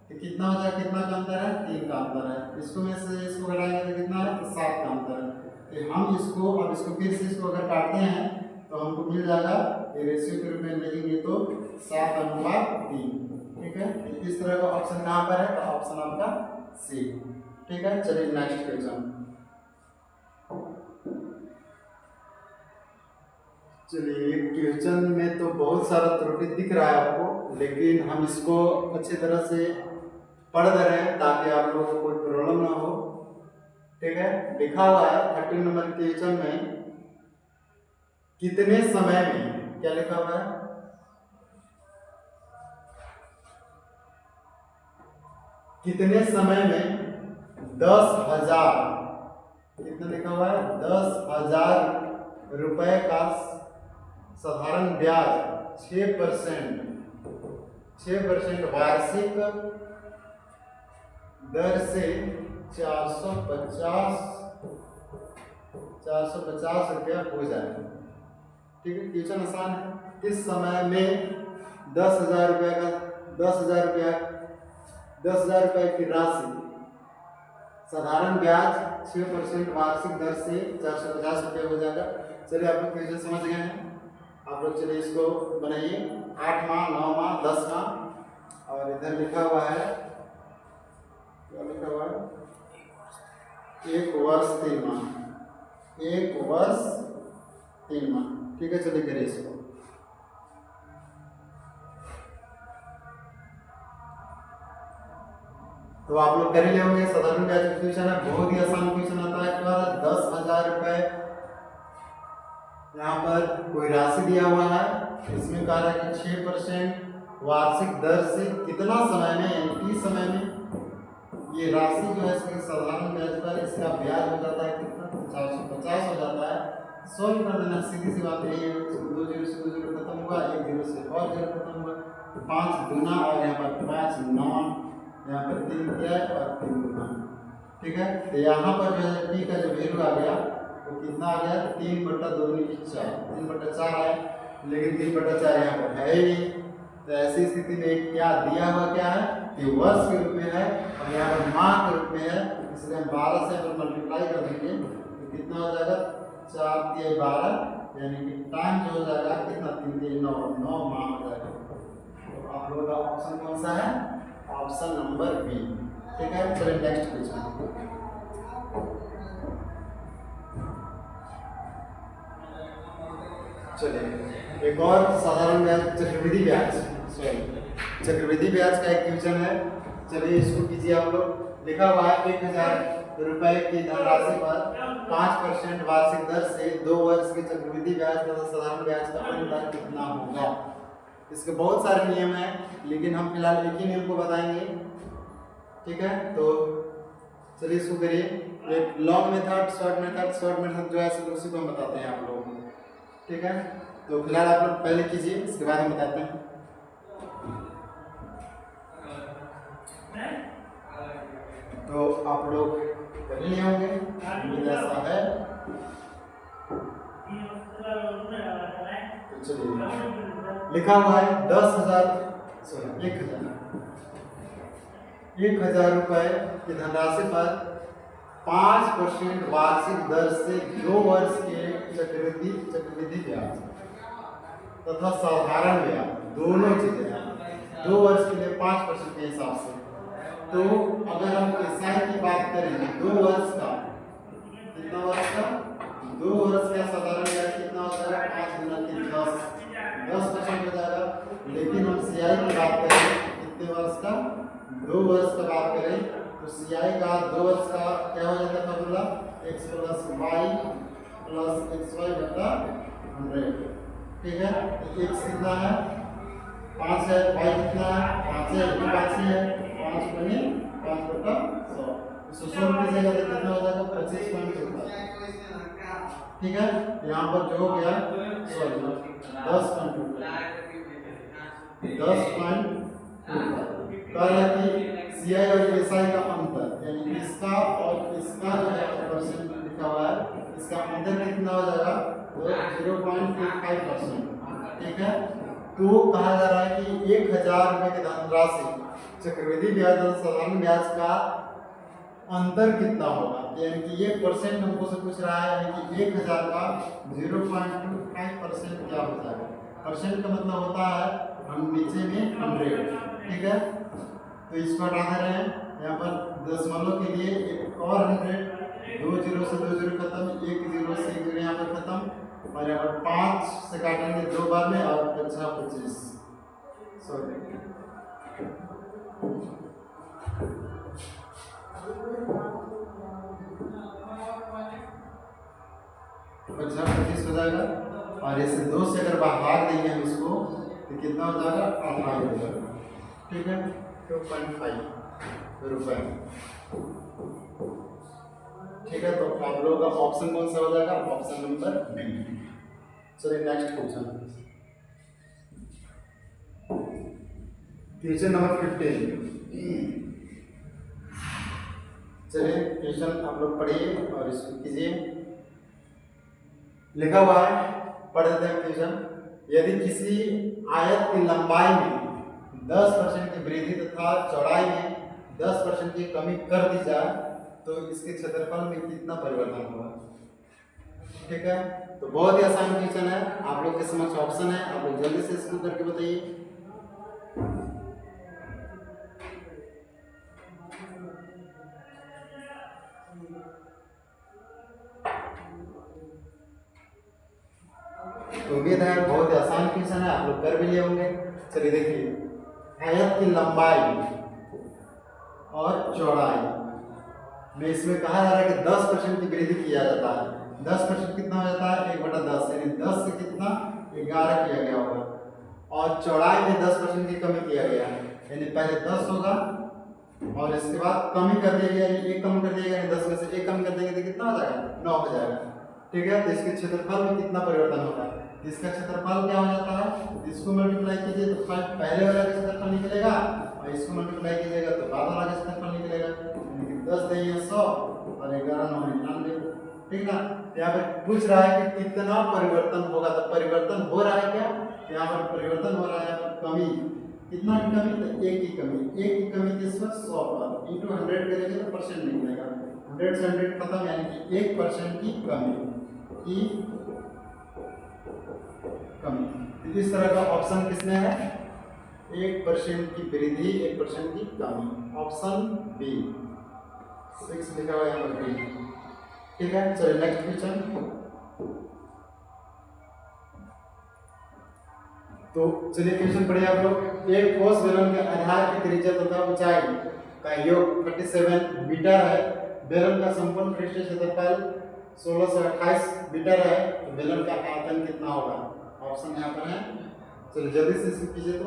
तो कितना हो जाएगा, कितना का अंतर है, 3 का अंतर है। इसको में से इसको घटाएंगे तो कितना है, तो 7 का अंतर है। तो हम इसको अब इसको फिर से इसको अगर काटते हैं तो हमको मिल जाएगा, ये रेशियो के रूप में लिखेंगे तो 7/3। ठीक है, इस तरह का ऑप्शन कहाँ पर है, तो ऑप्शन आपका सी। ठीक है, चलिए नेक्स्ट क्वेश्चन। चलिए क्वेश्चन में तो बहुत सारा त्रुटि दिख रहा है आपको, लेकिन हम इसको अच्छी तरह से पढ़ दे रहे हैं ताकि आप लोगों को कोई प्रॉब्लम ना हो। ठीक है, लिखा हुआ है 13 नंबर क्वेश्चन में कितने समय में, क्या लिखा हुआ है, कितने समय में 10,000, कितना लिखा हुआ है, 10,000 रुपए का साधारण ब्याज 6% वार्षिक दर से 450 रुपया हो जाए। ठीक है, क्वेश्चन आसान है। किस समय में 10,000 रुपये का 10,000 रुपये की राशि साधारण ब्याज 6% वार्षिक दर से 450 रुपये हो जाएगा। चलिए आप लोग क्वेश्चन समझ गए हैं। आप लोग चलिए इसको बनाइए, 8 माह, 9 माह, 10 माह, और इधर लिखा हुआ है, क्या लिखा हुआ है, 1 वर्ष 3 माह, 1 वर्ष 3 माह। ठीक है, चलिए करिए इसको। तो आप लोग कर ही लेंगे, साधारण ब्याज क्वेश्चन है, बहुत ही आसान क्वेश्चन आता है। 10,000 रुपए, यहाँ पर कोई राशि दिया हुआ है इसमें कह रहा है कि 6% वार्षिक दर से कितना समय में, यानी किस समय में ये राशि जो है इसके साधारण ब्याज पर इसका ब्याज हो जाता है कितना, 450 हो जाता है। सॉल्व कर देना, सीधी सी बात यही है। 2 जीरो से 2 जीरो खत्म हुआ, 1 जीरो से और जीरो खत्म हुआ, 5 गुना और यहाँ पर 5 9, यहाँ पर 3 किया और 3 गुना। ठीक है, तो यहाँ पर जो है टी का जो वैल्यू आ गया वो कितना आ गया, 3/2 × 4, 3/4 आया, लेकिन 3/4 यहाँ पर है ही नहीं। तो ऐसी स्थिति में क्या दिया हुआ क्या है कि वर्ष के रूप में है और यहाँ पर माह के रूप में है, इसलिए हम 12 से अगर मल्टीप्लाई कर देंगे तो कितना हो जाएगा, 4 × 12, यानी कि टाइम जो हो जाएगा कितना, 3 × 9, 9 माह हो जाएगा। तो आप लोगों का ऑप्शन कौन सा है, ऑप्शन नंबर बी। ठीक है, चलिए नेक्स्ट क्वेश्चन। चलिए एक और साधारण ब्याज, चक्रवृद्धि ब्याज, चक्रवृद्धि ब्याज का एक क्वेश्चन है। चलिए इसको कीजिए आप लोग। लिखा हुआ है 1000 रुपए की धनराशि पर 5% वार्षिक दर से 2 वर्ष के चक्रवृद्धि ब्याज तथा साधारण ब्याज का अनुपात कितना होगा। इसके बहुत सारे नियम हैं, लेकिन हम फिलहाल एक ही नियम को बताएंगे। ठीक है, तो चलिए इसको करिए। एक long method, short method, short method जो है उसी को हम बताते हैं आप लोगों को। ठीक है, तो फिलहाल आप लोग पहले कीजिए, इसके बाद हम बताते हैं। तो आप लोग कर लिए होंगे, ऐसा है। तो चलिए लिखा हुआ है 10,000 1,000 रुपए की धनराशि पर 5% वार्षिक दर से 2 वर्ष के चक्रवृद्धि ब्याज तथा साधारण ब्याज, दोनों चीजें हैं, 2 वर्ष के लिए 5% के हिसाब से। तो अगर हम एसआई की बात करें 2 वर्ष का, कितना वर्ष का, 2 वर्ष का साधारण ब्याज कितना होता है, 5 गुना 3 10% हो जाएगा। लेकिन हम सीआई की बात करें कितने वर्ष का, 2 वर्ष का बात करें तो सीआई का 2 वर्ष का क्या हो जाता है फॉर्मूला, x + y + xy/100। ठीक है, तो x कितना है, 5 है, y कितना है, 5 है, 5 है, 5 गुने 5/100, इसको 100 कीजिएगा तो कितना हो जाएगा, 25.25। ठीक है, यहाँ पर जो हो गया 10.25 कह रहा कि सीआई और एसआई का अंतर, यानी इसका और इसका जो है परसेंट लिखा हुआ है, इसका अंतर कितना हो जाएगा, तो 0.25%। ठीक है, तो कहा जा रहा है कि 1,000 रुपए की धनराशि चक्रवृद्धि ब्याज और साधारण ब्याज का अंतर कितना होगा, यानी कि ये परसेंट हमको से पूछ रहा है कि 1,000 का 0.25% क्या हो जाएगा। परसेंट का मतलब होता है हम नीचे में 100। ठीक है, तो इसको हटा दे रहे हैं, यहाँ पर दशमलव के लिए एक और 100, 2 जीरो से 2 जीरो खत्म, 1 जीरो से 1 जीरो यहाँ पर खत्म, और यहाँ पर 5 से काटेंगे 2 बार में और 25, सॉरी 25 हो जाएगा। और इसे 2 से अगर भाग देंगे हम इसको तो कितना हो जाएगा, 28 हो जाएगा। ठीक है, 2.5 रुपए। ठीक है, तो आप लोगों का ऑप्शन कौन सा हो जाएगा, ऑप्शन नंबर बी। चलिए नेक्स्ट क्वेश्चन, क्वेश्चन नंबर 15। चलिए क्वेश्चन आप लोग पढ़िए और इसको कीजिए। लिखा हुआ है, पढ़ देते हैं क्वेश्चन। यदि किसी आयत की लंबाई में 10% की वृद्धि तथा चौड़ाई में 10% की कमी कर दी जाए तो इसके क्षेत्रफल में कितना परिवर्तन होगा। ठीक है, तो बहुत ही आसान क्वेश्चन है, आप लोग के समक्ष ऑप्शन है, आप लोग जल्दी से इसको करके बताइए। तो उम्मीद है बहुत ही आसान क्वेश्चन है, आप लोग कर भी लिए होंगे। चलिए देखिए, आयत की लंबाई और चौड़ाई में इसमें कहा जा रहा है कि 10% की वृद्धि किया जाता है। 10% कितना हो जाता है, 1/10, यानी 10 से कितना 11 किया गया होगा। और चौड़ाई में 10% की कमी किया गया है, यानी पहले 10 होगा और इसके बाद कमी कर दिया गया, यानी 1 कम कर दिया गया, यानी 10 में से 1 कम कर देंगे तो कितना हो जाएगा, 9 हो जाएगा। ठीक है, तो इसके क्षेत्रफल में कितना परिवर्तन होगा, इसका क्षेत्रफल क्या हो जाता है, इसको मल्टीप्लाई कीजिए तो पहले वाला का क्षेत्रफल निकलेगा और इसको मल्टीप्लाई कीजिएगा तो बाद वाला का क्षेत्रफल निकलेगा, यानी कि 10 × 100 और 11 × 9 99। ठीक ना, यहाँ पर पूछ रहा है कि कितना परिवर्तन होगा, तो परिवर्तन हो रहा है क्या, यहाँ पर परिवर्तन हो रहा है, यहाँ पर कमी, कितना की कमी, तो 1 की कमी, 1 की कमी किस पर, 100 पर, इंटू 100 करेंगे तो परसेंट निकलेगा, 100 से 100 खत्म, यानी कि 1% की कमी तो इस तरह का ऑप्शन किसमें है, 1% की वृद्धि 1% की कमी, ऑप्शन बी 6 लिखा हुआ है यहाँ पर बी। ठीक है, चलिए नेक्स्ट क्वेश्चन। तो चलिए क्वेश्चन पढ़िए आप लोग। एक ठोस बेलन के आधार की त्रिज्या तथा ऊंचाई का योग 37 मीटर है, बेलन का संपूर्ण पृष्ठीय क्षेत्रफल 1628 मीटर है, तो बेलन का आयतन कितना होगा, ऑप्शन यहाँ पर है। चलिए जल्दी से इसको कीजिए। तो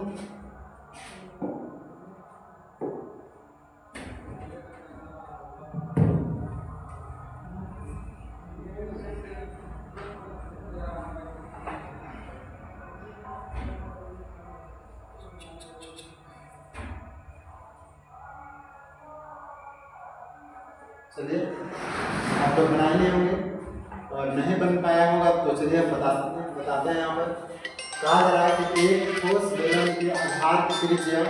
चलिए आप लोग बना लिए होंगे और नहीं बन पाया होगा तो चलिए हम बताते हैं। यहाँ पर कहा जा रहा है कि एक ठोस बेलन के आधार की त्रिज्या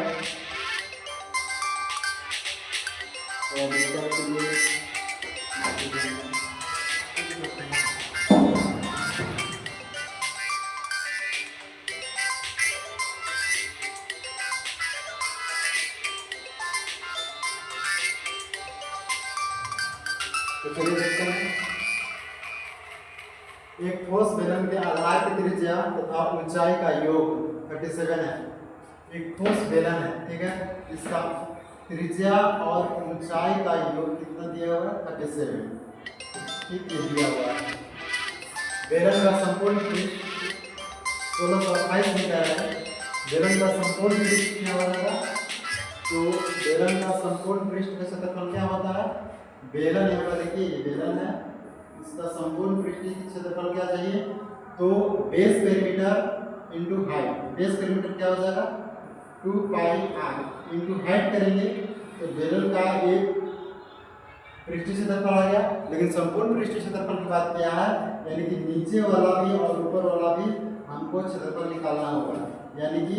तो चलिए देखते हैं। एक ठोस बेलन के आधार की त्रिज्या तथा ऊंचाई का योग 37 है। एक ठोस बेलन है, ठीक है, इसका त्रिज्या और ऊंचाई का योग कितना दिया हुआ है, 37। ठीक, ये दिया हुआ है। बेलन का संपूर्ण पृष्ठ 1628 मीटर है। बेलन का संपूर्ण पृष्ठ क्या हो जाएगा, तो बेलन का संपूर्ण पृष्ठ का क्षेत्रफल क्या होता है, बेलन यहाँ पर देखिए ये बेलन है, इसका संपूर्ण पृष्ठीय क्षेत्रफल क्या चाहिए, तो base perimeter into height. Base perimeter क्या हो जाएगा, 2πr इंटू हाइट करेंगे तो बेलन का एक पृष्ठीय क्षेत्रफल आ गया। लेकिन संपूर्ण पृष्ठीय क्षेत्रफल की बात क्या है, यानी कि नीचे वाला भी और ऊपर वाला भी हमको क्षेत्रफल निकालना होगा, यानी कि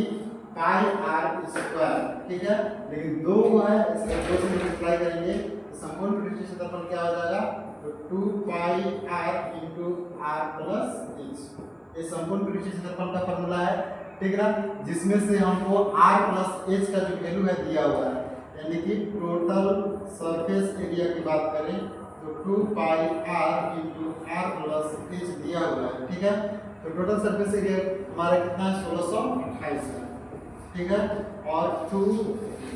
πr²। ठीक है, लेकिन दो है, इसका 2 से मल्टीप्लाई करेंगे संपूर्ण पृष्ठीय क्षेत्रफल क्या हो जाएगा, तो 2πr into r plus h। ये संपूर्ण पृष्ठीय क्षेत्रफल का फॉर्मूला है, ठीक है, जिसमें से हमको r प्लस h का जो वैल्यू है दिया हुआ है, यानी कि टोटल सरफेस एरिया की बात करें तो 2πr into r plus h दिया हुआ है। ठीक है, तो टोटल सरफेस एरिया हमारा कितना है, 1628 है। ठीक है, और 2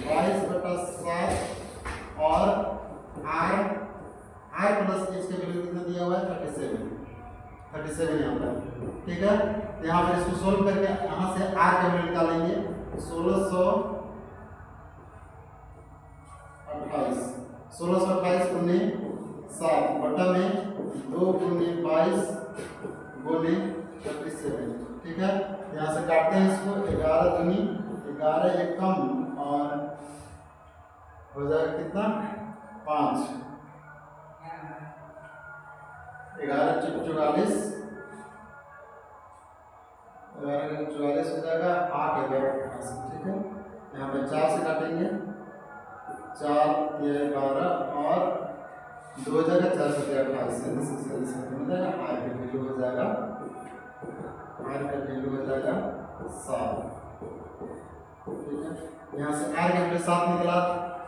22/7 और r प्लस h का वैल्यू कितना दिया हुआ है, 37 यहाँ पर। ठीक है, यहाँ पर इसको सोल्व करके यहाँ से r का वैल्यू निकालेंगे, 1628 गुने 7 बटा में 2 गुने 22 गुने 37। ठीक है, यहाँ से काटते हैं इसको, 11 दूनी 11, एक कम और हो जाएगा कितना, 5, 11 × 44 हो जाएगा 8 11। ठीक है, यहाँ पे 4 से काटेंगे, 4 × 12 और 2 हो जाएगा 4 से 28 हो जाएगा, r का वैल्यू हो जाएगा 7। ठीक है, यहाँ से r का वैल्यू 7 निकला,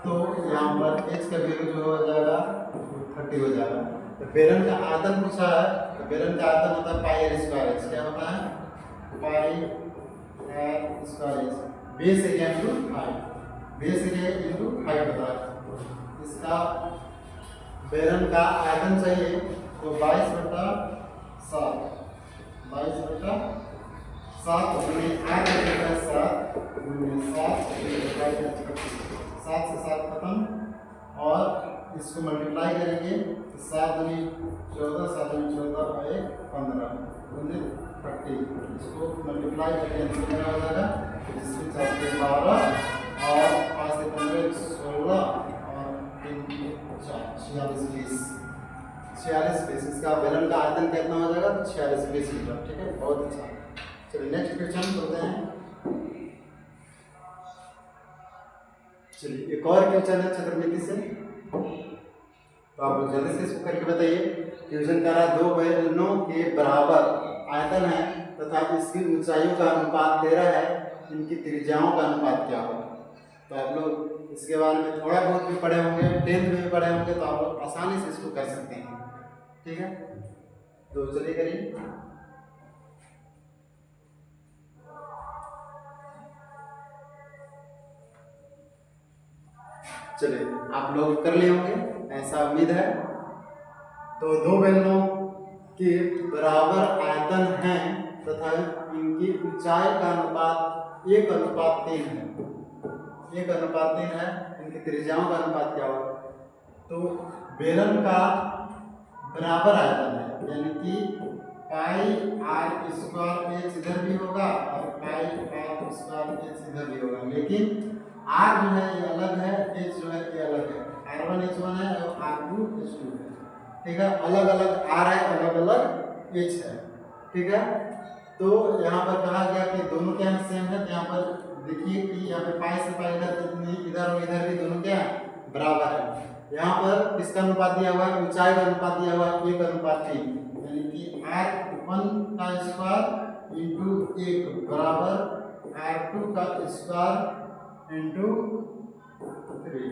तो यहाँ पर h का वैल्यू जो हो जाएगा 30 हो जाएगा। तो बेलन का आयतन पूछा है, तो बेलन का आयतन होता है πr²। क्या होता है, πr², base area into height, base area into height होता है। इसका बेलन का आयतन चाहिए तो 22/7 7 गुने 8 बचेगा 7 गुने 7 7 से 7 खत्म और इसको मल्टीप्लाई करेंगे तो 7 दूनी 14 7 दूनी 14 और 1 15 गुने 30 इसको मल्टीप्लाई करके आंसर क्या हो जाएगा जिसमें 4 से 12 और 5 से 15 16 और 3 46 पीस 46 पीस इसका बेलन का आयतन कितना हो जाएगा 46 पीस मीटर। ठीक है बहुत अच्छा। चलिए नेक्स्ट क्वेश्चन करते हैं। चलिए एक और क्वेश्चन है चतुर्मिति से तो आप लोग जल्दी से इसको करके बताइए। क्वेश्चन कह रहा है दो बेलनों के बराबर आयतन है तथा इसकी ऊंचाइयों का अनुपात 13 है इनकी त्रिज्याओं का अनुपात क्या होगा। तो आप लोग इसके बारे में थोड़ा बहुत भी पढ़े होंगे 10th में भी पढ़े होंगे तो आप लोग आसानी से इसको कर सकते हैं। ठीक है तो चलिए करिए। चलिए आप लोग कर लिए होंगे ऐसा उम्मीद है। तो दो बेलनों के बराबर आयतन हैं तथा इनकी ऊंचाई का अनुपात 1:3 है 1:3 है इनकी त्रिज्याओं का अनुपात क्या होगा। तो बेलन का बराबर आयतन है यानी कि पाई आर स्क्वायर एच इधर भी होगा और पाई आर स्क्वायर एच इधर भी होगा लेकिन आर जो है ये अलग है एच जो है ये अलग है R1 H1 है और R2 H2 है। ठीक है अलग अलग आर है अलग अलग एच है। ठीक है तो यहाँ पर कहा गया कि दोनों क्या सेम है तो यहाँ पर देखिए कि यहाँ पे पाई से पाई इधर और इधर भी दोनों क्या बराबर है। यहाँ पर किसका अनुपात दिया हुआ है ऊंचाई का अनुपात दिया हुआ है 1:3 यानी कि R1 का स्क्वायर इंटू 1 बराबर R2 का स्क्वायर इंटू 3।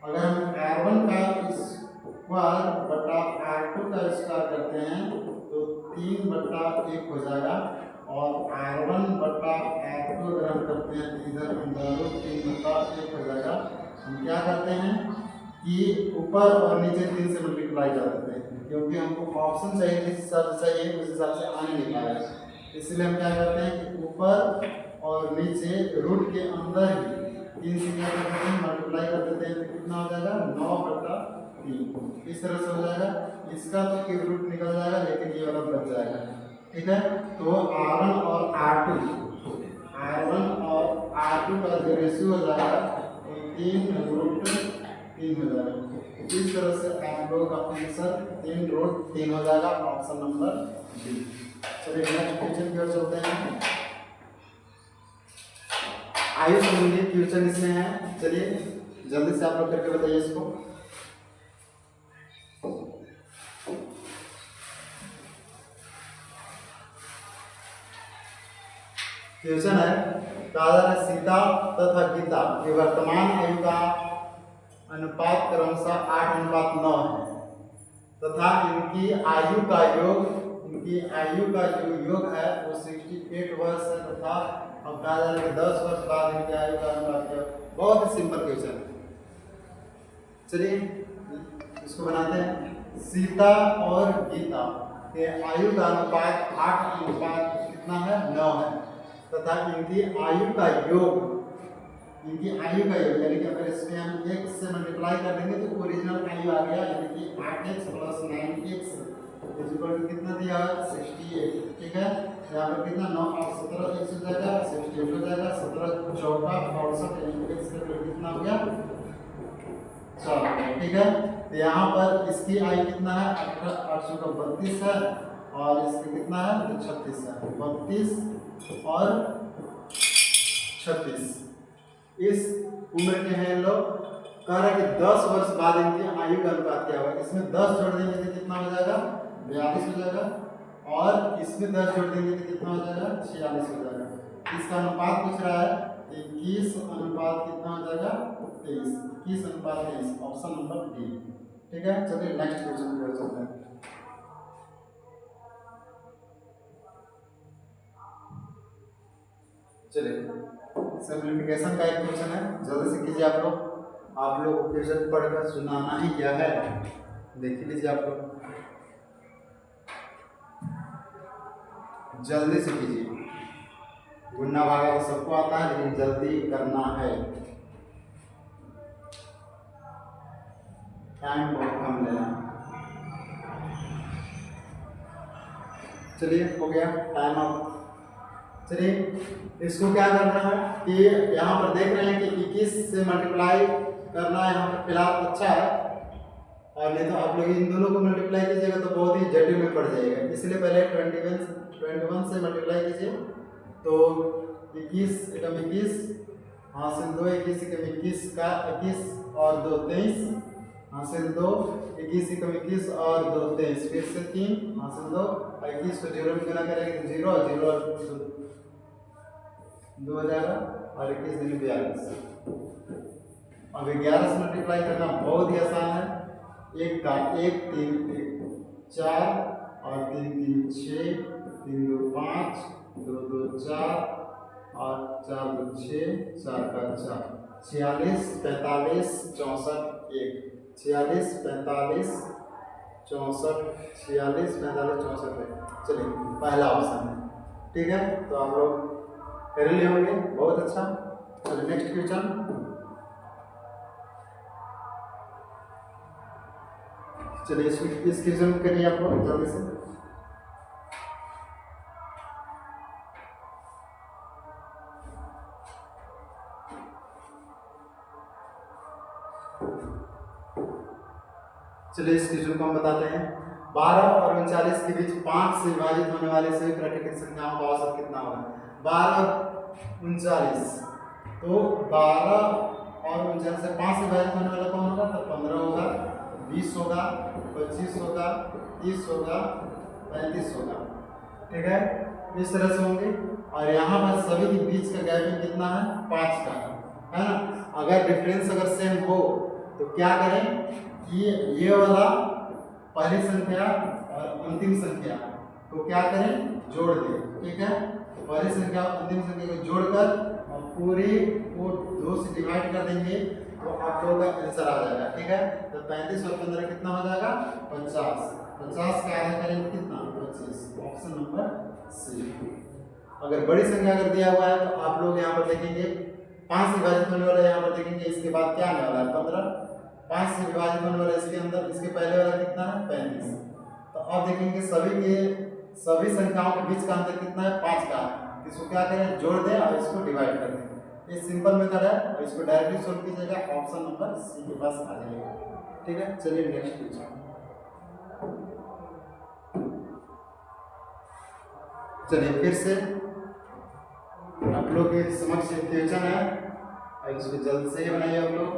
अगर हम R1 का स्क्वायर बटा R2 का स्क्वायर करते हैं तो 3/1 हो जाएगा और R1 बटा R2 अगर हम करते हैं तो इधर अंदर 3/1 हो जाएगा। हम क्या करते हैं कि ऊपर और नीचे 3 से मल्टीप्लाई कर देते हैं क्योंकि हमको ऑप्शन चाहिए जिस हिसाब से चाहिए उस हिसाब से आने नहीं पा रहा है। इसलिए हम क्या करते हैं कि ऊपर और नीचे रूट के अंदर ही 3 से क्या कर देते हैं मल्टीप्लाई कर देते हैं तो कितना हो जाएगा 9/3 इस तरह से हो जाएगा। इसका तो कि रूट निकल जाएगा लेकिन ये वाला बच जाएगा। ठीक है तो R1 और R2 का जो रेशियो हो जाएगा तो 3/3 हो जाएगा। इस तरह से आप लोग का आंसर 3/3 हो जाएगा ऑप्शन नंबर डी। चलिए नेक्स्ट क्वेश्चन की ओर चलते हैं। आयु संबंधी क्वेश्चन इसमें है। चलिए जल्दी से आप लोग करके बताइए इसको। क्वेश्चन है कहा जा रहा है सीता तथा गीता की वर्तमान आयु का अनुपात क्रमशः 8:9 है तथा इनकी आयु का जो योग है वो 68 वर्ष है तथा अब कहा जा रहा है 10 वर्ष बाद इनकी आयु का अनुपात क्या। बहुत ही सिंपल क्वेश्चन है। चलिए इसको बनाते हैं। सीता और गीता के आयु का अनुपात 8 कितना है 9 है तथा इनकी आयु का योग यानी कि अगर इसमें हम x से मल्टीप्लाई कर देंगे तो ओरिजिनल आयु आ गया यानी कि 8x + 9x कितना दिया है 68। ठीक है यहाँ पर कितना 9 और 17 x हो जाएगा 68 हो जाएगा 17 14 68 x का कितना हो गया 4। ठीक है तो यहाँ पर इसकी आयु कितना है 8 का 32 है और इसकी कितना है तो 36 है 32 और 36 इस उम्र के हैं लोग। कह रहा है कि 10 वर्ष बाद इनकी आयु का अनुपात क्या होगा। इसमें 10 जोड़ देंगे तो कितना हो जाएगा 42 हो जाएगा और इसमें 10 जोड़ देंगे तो कितना हो जाएगा 46 हो जाएगा। इसका अनुपात पूछ रहा है 21 अनुपात कितना हो जाएगा 23 21 अनुपात 23 ऑप्शन नंबर डी। ठीक है चलिए नेक्स्ट क्वेश्चन की ओर चलते हैं। चलिए सिंप्लीफिकेशन का एक क्वेश्चन है जल्दी से कीजिए आप लोग क्वेश्चन पढ़कर सुनाना ही क्या है देख लीजिए आप लोग जल्दी से कीजिए। गुना भागा तो सबको आता है, लेकिन जल्दी करना है, टाइम बहुत कम लेना। चलिए हो गया टाइम अप। चलिए इसको क्या करना है कि यहाँ पर देख रहे हैं कि 21 से मल्टीप्लाई करना यहाँ पर फिलहाल अच्छा है, और नहीं तो आप लोग इन दोनों को मल्टीप्लाई कीजिएगा तो बहुत ही जटिल में पड़ जाएगा। इसलिए पहले 21 से मल्टीप्लाई कीजिए तो 21 एकम 21 हासिल 2, 21 एकम 21 का 21 और 2 23 हासिल 2, 21 एकम 21 और 2 23, फिर से 3 हासिल 2, 21 को 0 में गुना करेंगे तो 0 और 0 और 2 हो जाएगा, और 21 दूनी 42। अब 11 से मल्टीप्लाई करना बहुत ही आसान है। एक का 1, 3 1 4 और 3 3 6, 3 2 5, 2 2 4 और 4 2 6, 4 का 4, 46 45 64 1, 46 45 64, 46 45 64 1। चलिए पहला ऑप्शन है, ठीक है, तो आप लोग कर लिए होंगे, बहुत अच्छा। चलिए नेक्स्ट क्वेश्चन। चलिए इस क्वेश्चन को करिए आप लोग जल्दी से। चलिए इस क्वेश्चन को हम बताते हैं। 12 और 39 के बीच 5 से विभाजित होने वाली सभी प्राकृतिक संख्याओं का औसत कितना होगा? 12 और 39, तो 12 और 39 से 5 से विभाजित होने वाला कौन होगा? तो 15 होगा, 20 होगा, 25 होगा, 30 होगा, 35 होगा, ठीक है, इस तरह से होंगे। और यहाँ पर सभी के बीच का गैप कितना है? 5 का है ना। अगर डिफरेंस अगर सेम हो तो क्या करें कि ये वाला पहली संख्या और अंतिम संख्या को क्या करें? जोड़ दें, ठीक है। तो पहली संख्या और अंतिम संख्या को जोड़कर और पूरी को 2 से डिवाइड कर देंगे तो आप लोगों का आंसर आ जाएगा, ठीक है। तो 35 और 15 कितना हो जाएगा? 50। 50 का आधा करेंगे कितना? 25, ऑप्शन नंबर सी। अगर बड़ी संख्या अगर दिया हुआ है तो आप लोग यहाँ पर देखेंगे 5 से विभाजित होने वाला, यहाँ पर देखेंगे इसके बाद क्या आने वाला है? 15। 5 से विभाजित होने वाला इसके अंदर, इसके पहले वाला कितना है? 35। तो अब देखेंगे सभी संख्याओं के बीच का अंतर कितना है? 5 का। इसको क्या करें? जोड़ दें और इसको डिवाइड कर दें। ये सिंपल मेथड है और इसको डायरेक्टली सोल्व कीजिएगा, ऑप्शन नंबर सी के पास आ जाएगा, ठीक है। चलिए नेक्स्ट क्वेश्चन। चलिए फिर से आप लोग के समक्ष क्वेश्चन है और इसको जल्द से ही बनाइए आप लोग।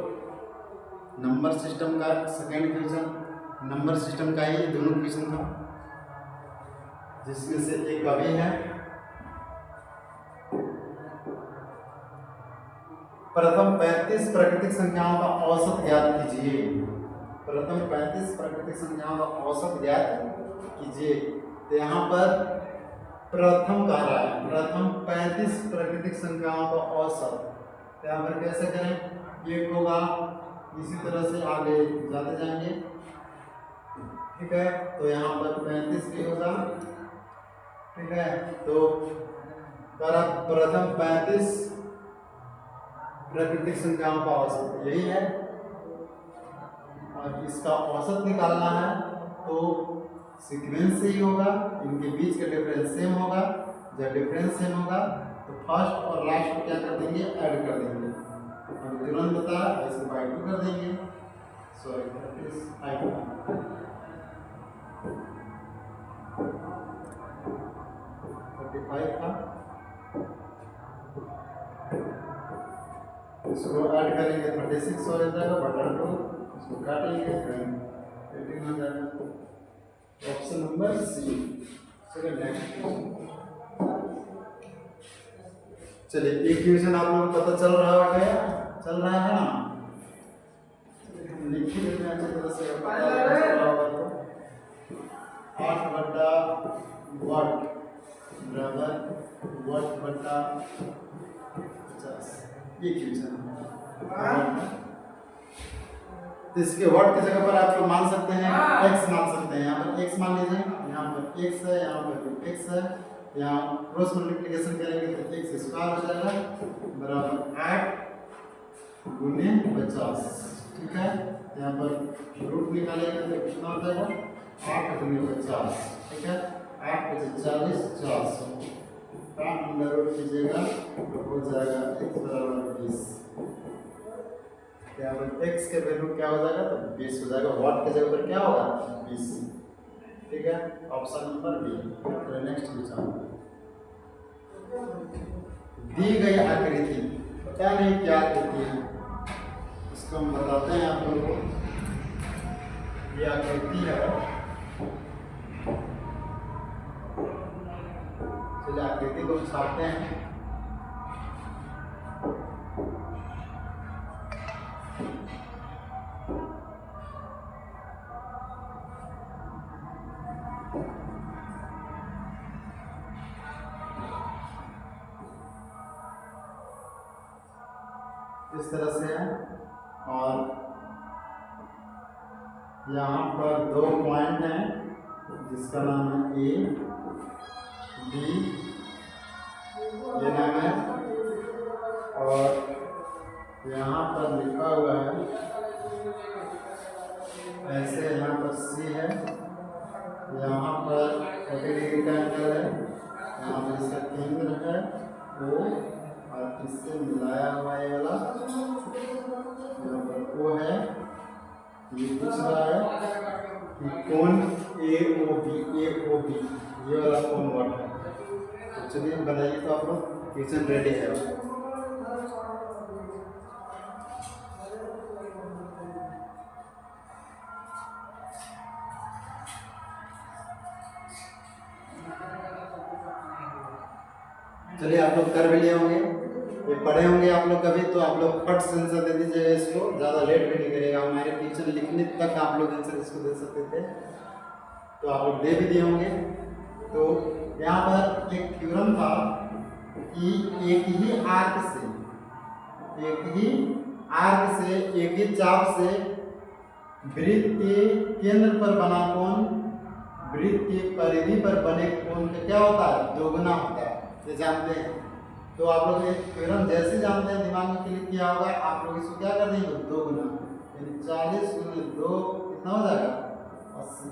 नंबर सिस्टम का सेकेंड क्वेश्चन, नंबर सिस्टम का ही दोनों क्वेश्चन था, जिसमें से एक अभी है। प्रथम 35 प्राकृतिक संख्याओं का औसत ज्ञात कीजिए। प्रथम 35 प्राकृतिक संख्याओं का औसत ज्ञात कीजिए। तो यहाँ पर प्रथम कह रहा है, प्रथम 35 प्राकृतिक संख्याओं का औसत। तो यहाँ पर कैसे करें? एक होगा, इसी तरह से आगे जाते जाएंगे, ठीक है। तो यहाँ पर 35 भी होगा, ठीक है। तो प्रथम 35 प्राकृतिक संख्याओं का औसत यही है, और इसका औसत निकालना है तो सीक्वेंस से ही होगा, इनके बीच का डिफरेंस सेम होगा। जब डिफरेंस सेम होगा तो फर्स्ट और लास्ट को क्या कर देंगे? ऐड कर देंगे। अभी तुरंत बता, इसको बाय 2 कर देंगे, सॉरी 35 था, इसको ऐड करेंगे 36 हो जाएगा, बटा 2, इसको काटेंगे 18 हो जाएगा, ऑप्शन नंबर सी। चलिए नेक्स्ट। चलिए एक क्वेश्चन आप लोगों को पता चल रहा है ना? लिखी देते हैं अच्छी तरह से, पता चल रहा होगा तो 8 बटा वाट बराबर वाट बटा 50, ये क्वेश्चन है। तो इसके वाट की जगह पर आप लोग मान सकते हैं x मान सकते हैं। यहाँ पर x मान लीजिए, यहाँ पर x है, यहाँ पर x है, यहाँ क्रॉस मल्टीप्लिकेशन करेंगे तो x स्क्वायर हो जाएगा बराबर 8 गुने 50। ठीक है, यहाँ पर रूट निकालेंगे तो कितना हो जाएगा 8 गुने 50। ठीक है, 8 × 40 400 का अंडर रूट कीजिएगा तो हो जाएगा x बराबर 20। यहाँ पर x के वैल्यू क्या हो जाएगा तो 20 हो जाएगा, वाट के जगह पर क्या होगा 20। ठीक है, option number B. Next question, दी गई आकृति पता नहीं क्या आकृति है, इसको हम बताते हैं आप लोगों को। ये आकृति है, चलिए आकृति को छापते हैं। इस तरह से है, और यहाँ पर 2 पॉइंट हैं जिसका नाम है ए बी, ये नाम है, और यहाँ पर लिखा हुआ है ऐसे, यहाँ पर सी है, यहाँ पर 40 डिग्री का एंगल है, यहाँ पर इसका केंद्र है ओ, और इससे मिलाया हुआ ये वाला यहाँ पर ओ है। ये पूछ रहा है कि कौन ए ओ बी ये वाला कौन वर्ड है। तो चलिए बताइए, तो आप लोग क्वेश्चन रेडी है। चलिए आप लोग कर भी लिए होंगे, ये पढ़े होंगे आप लोग कभी, तो आप लोग फट से आंसर दे दीजिएगा, इसको ज़्यादा लेट भी नहीं करेगा। हमारे टीचर लिखने तक आप लोग आंसर इसको दे सकते थे, तो आप लोग दे भी दिए होंगे। तो यहाँ पर एक थ्योरम था कि एक ही आर्क से एक ही चाप से वृत्त के केंद्र पर बना कोण वृत्त के परिधि पर बने कोण का क्या होता है, दोगुना होता है, ये जानते हैं। तो आप लोग ये थ्योरम जैसे जानते हैं, दिमाग में क्लिक किया होगा, आप लोग इसको क्या कर देंगे 2 गुना, यानी 40 × 2 कितना हो जाएगा 80।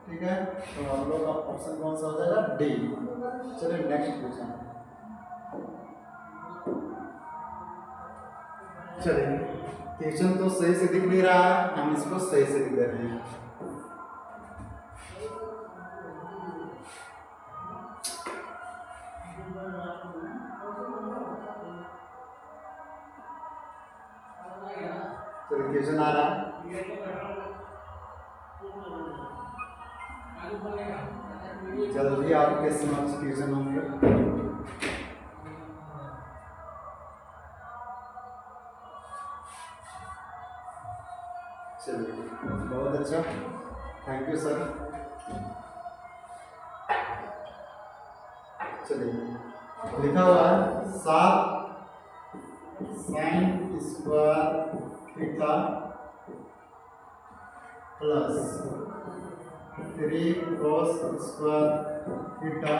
ठीक है, तो आप लोग का ऑप्शन कौन सा हो जाएगा डी। चलिए नेक्स्ट क्वेश्चन, चलिए क्वेश्चन तो सही से दिख नहीं रहा है, हम इसको सही से लिख दे रहे हैं। चलिए क्वेश्चन आ रहा है, जल्दी आपके समक्ष क्वेश्चन होंगे। चलिए बहुत अच्छा, थैंक यू सर। चलिए लिखा हुआ है 7 sin square theta plus 3 cos square theta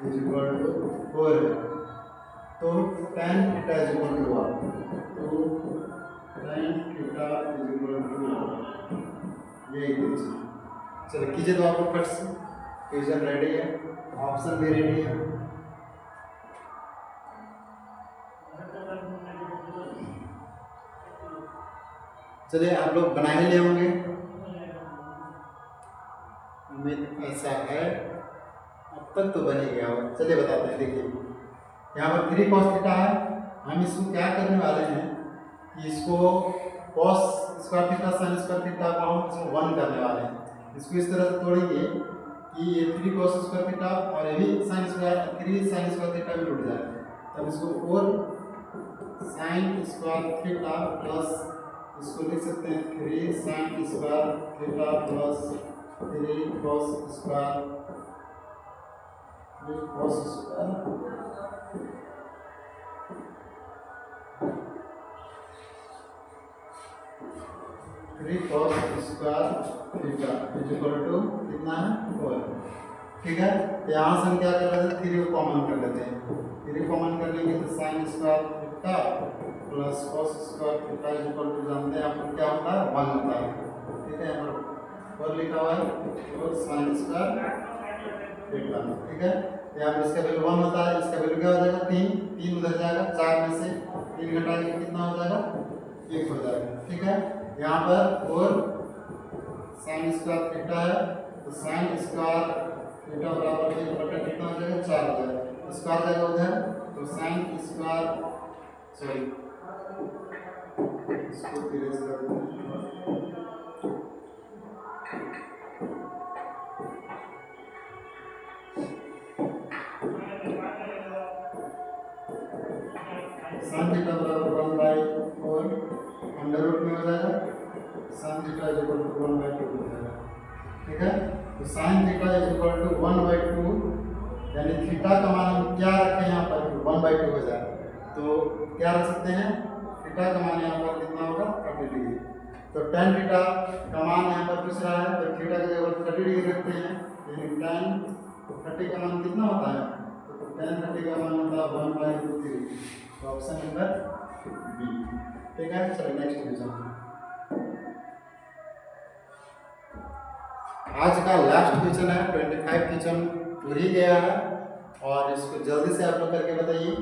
is equal to 4 है। तो tan theta is equal to 1, तो tan theta is equal to 1, ये इक्वेशन। चलो कीजिए तो आपको फट से, इक्वेशन रेडी है, ऑप्शन भी रेडी है। चलिए आप लोग बना ही ले होंगे, उम्मीद ऐसा है, अब तक तो बन ही गया होगा। चलिए बताते हैं, देखिए यहाँ पर 3 cos थीटा है, हम इसको क्या करने वाले हैं कि इसको cos square theta sin square theta को हम इसको 1 करने वाले हैं। इसको इस तरह से तोड़ेंगे कि ये 3 cos स्क्वायर थीटा और ये भी sin square 3 sin square theta भी टूट जाएगा। तब इसको 4 sin स्क्वायर थीटा प्लस इसको लिख सकते हैं 3 sin square theta plus 3 cos square 3 cos square theta is equal to कितना है 4। ठीक है, तो यहाँ से हम क्या कर लेते हैं, 3 को कॉमन कर लेते हैं। 3 कॉमन कर लेंगे तो sine square theta plus cos square theta is equal to, जानते हैं आपको क्या होता है, 1 होता है। ठीक है, यहाँ पर लिखा हुआ है तो साइन स्क्वायर थीटा। ठीक है, यहाँ पर इसका वैल्यू 1 होता है, इसका वैल्यू क्या हो जाएगा, 3 उधर जाएगा, 4 में से 3 घटाएंगे कितना हो जाएगा, 1 हो जाएगा। ठीक है, यहाँ पर और साइन स्क्वायर थीटा है तो साइन स्क्वायर थीटा बराबर 1 बटा कितना हो जाएगा, 4 हो जाएगा, स्क्वायर जाएगा उधर तो साइन स्क्वायर, सॉरी इसको इरेज कर देते हैं, साइन थीटा बराबर 1/4 अंडर रूट में हो जाएगा, sine theta is equal to 1/2 हो जाएगा। ठीक है, तो sine theta is equal to 1/2, यानी थीटा का मान हम क्या रखें यहाँ पर, 1/2 हो जाएगा। तो क्या रख सकते हैं, थीटा का मान यहाँ पर कितना होगा, 30 डिग्री। तो tan थीटा का मान यहाँ पर पूछ रहा है तो थीटा की जगह 30 डिग्री रखते हैं, यानी tan 30 का मान कितना होता है, तो tan 30 का मान होता है 1/3। तो ऑप्शन नंबर बी। ठीक है, चलो नेक्स्ट क्वेश्चन। आज का लास्ट क्वेश्चन है, 25 क्वेश्चन पूरी ही गया है और इसको जल्दी से आप लोग करके बताइए।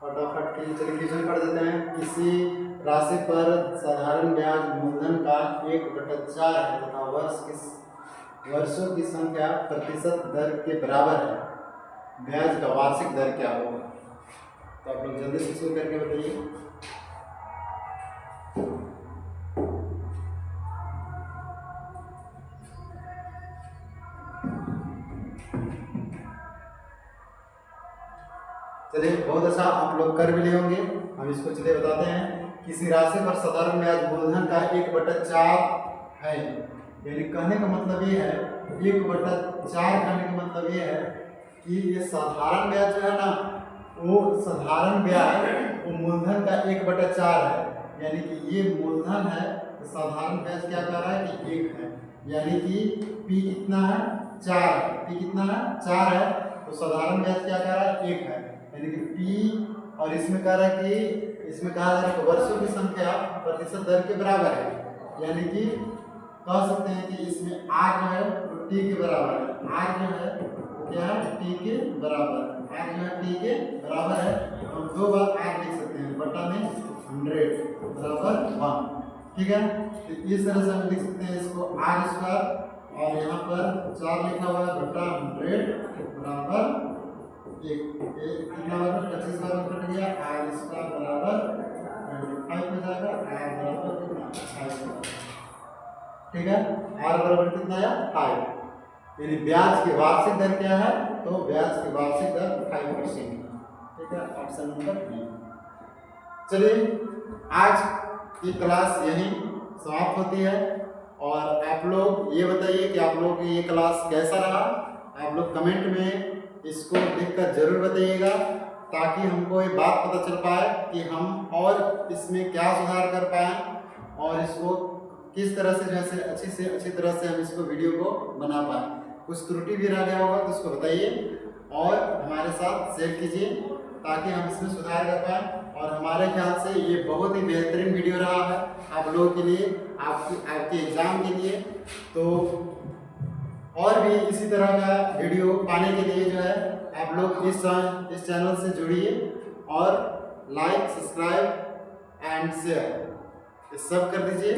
फटाफट के चलिए क्वेश्चन पढ़ देते हैं। किसी राशि पर साधारण ब्याज मूलधन का 1/4 है तथा वर्षों की संख्या प्रतिशत दर के बराबर है, ब्याज का वार्षिक दर क्या होगा। तो आप लोग जल्दी से शुरू करके बताइए। चलिए, बहुत अच्छा, आप लोग कर भी लिए होंगे, हम इसको चलिए बताते हैं। किसी राशि पर साधारण ब्याज मूलधन का 1/4 है, यानी कहने का मतलब ये है, 1/4 कहने का मतलब ये है कि ये साधारण ब्याज जो है ना, वो साधारण ब्याज वो मूलधन का 1/4 है, यानी कि ये मूलधन है तो साधारण ब्याज क्या कर रहा है कि 1 है, यानी कि P कितना है, 4 है। P कितना है, 4 है, तो साधारण ब्याज क्या कर रहा है, 1 है, यानी कि P, और इसमें कह रहा है कि इसमें कहा जा रहा है कि वर्षों की संख्या प्रतिशत दर के बराबर है, यानी कि कह सकते हैं कि इसमें R जो है वो T के बराबर है। R जो है वो क्या है, T के बराबर है। R जो है T के बराबर है, तो हम 2 बार R लिख सकते हैं, बटा में 100 बराबर 1। ठीक है, तो इस तरह से हम लिख सकते हैं इसको R², और यहाँ पर 4 लिखा हुआ है बटा 100 बराबर 1। कितना बराबर 25 बार कट गया, R² बराबर 25 हो जाएगा, R बराबर कितना, 5। ठीक है, R बराबर कितना आया, 5। यानी ब्याज की वार्षिक दर क्या है, तो ब्याज की वार्षिक दर 5%। ठीक है, ऑप्शन नंबर बी। चलिए, आज की क्लास यहीं समाप्त होती है और आप लोग ये बताइए कि आप लोगों की ये क्लास कैसा रहा। आप लोग कमेंट में इसको लिखकर जरूर बताइएगा, ताकि हमको ये बात पता चल पाए कि हम और इसमें क्या सुधार कर पाएँ और इसको किस तरह से अच्छी तरह से हम इसको वीडियो को बना पाएँ। कुछ त्रुटि भी रह गया होगा तो उसको बताइए और हमारे साथ शेयर कीजिए, ताकि हम इसमें सुधार कर पाएँ। और हमारे ख्याल से ये बहुत ही बेहतरीन वीडियो रहा है आप लोगों के लिए, आपके एग्ज़ाम के लिए। तो और भी इसी तरह का वीडियो पाने के लिए जो है आप लोग इस चैनल से जुड़िए और लाइक, सब्सक्राइब एंड शेयर ये सब कर दीजिए।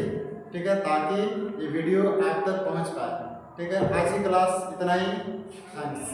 ठीक है, ताकि ये वीडियो आप तक पहुंच पाए। ठीक है, आज की क्लास इतना ही। थैंक्स।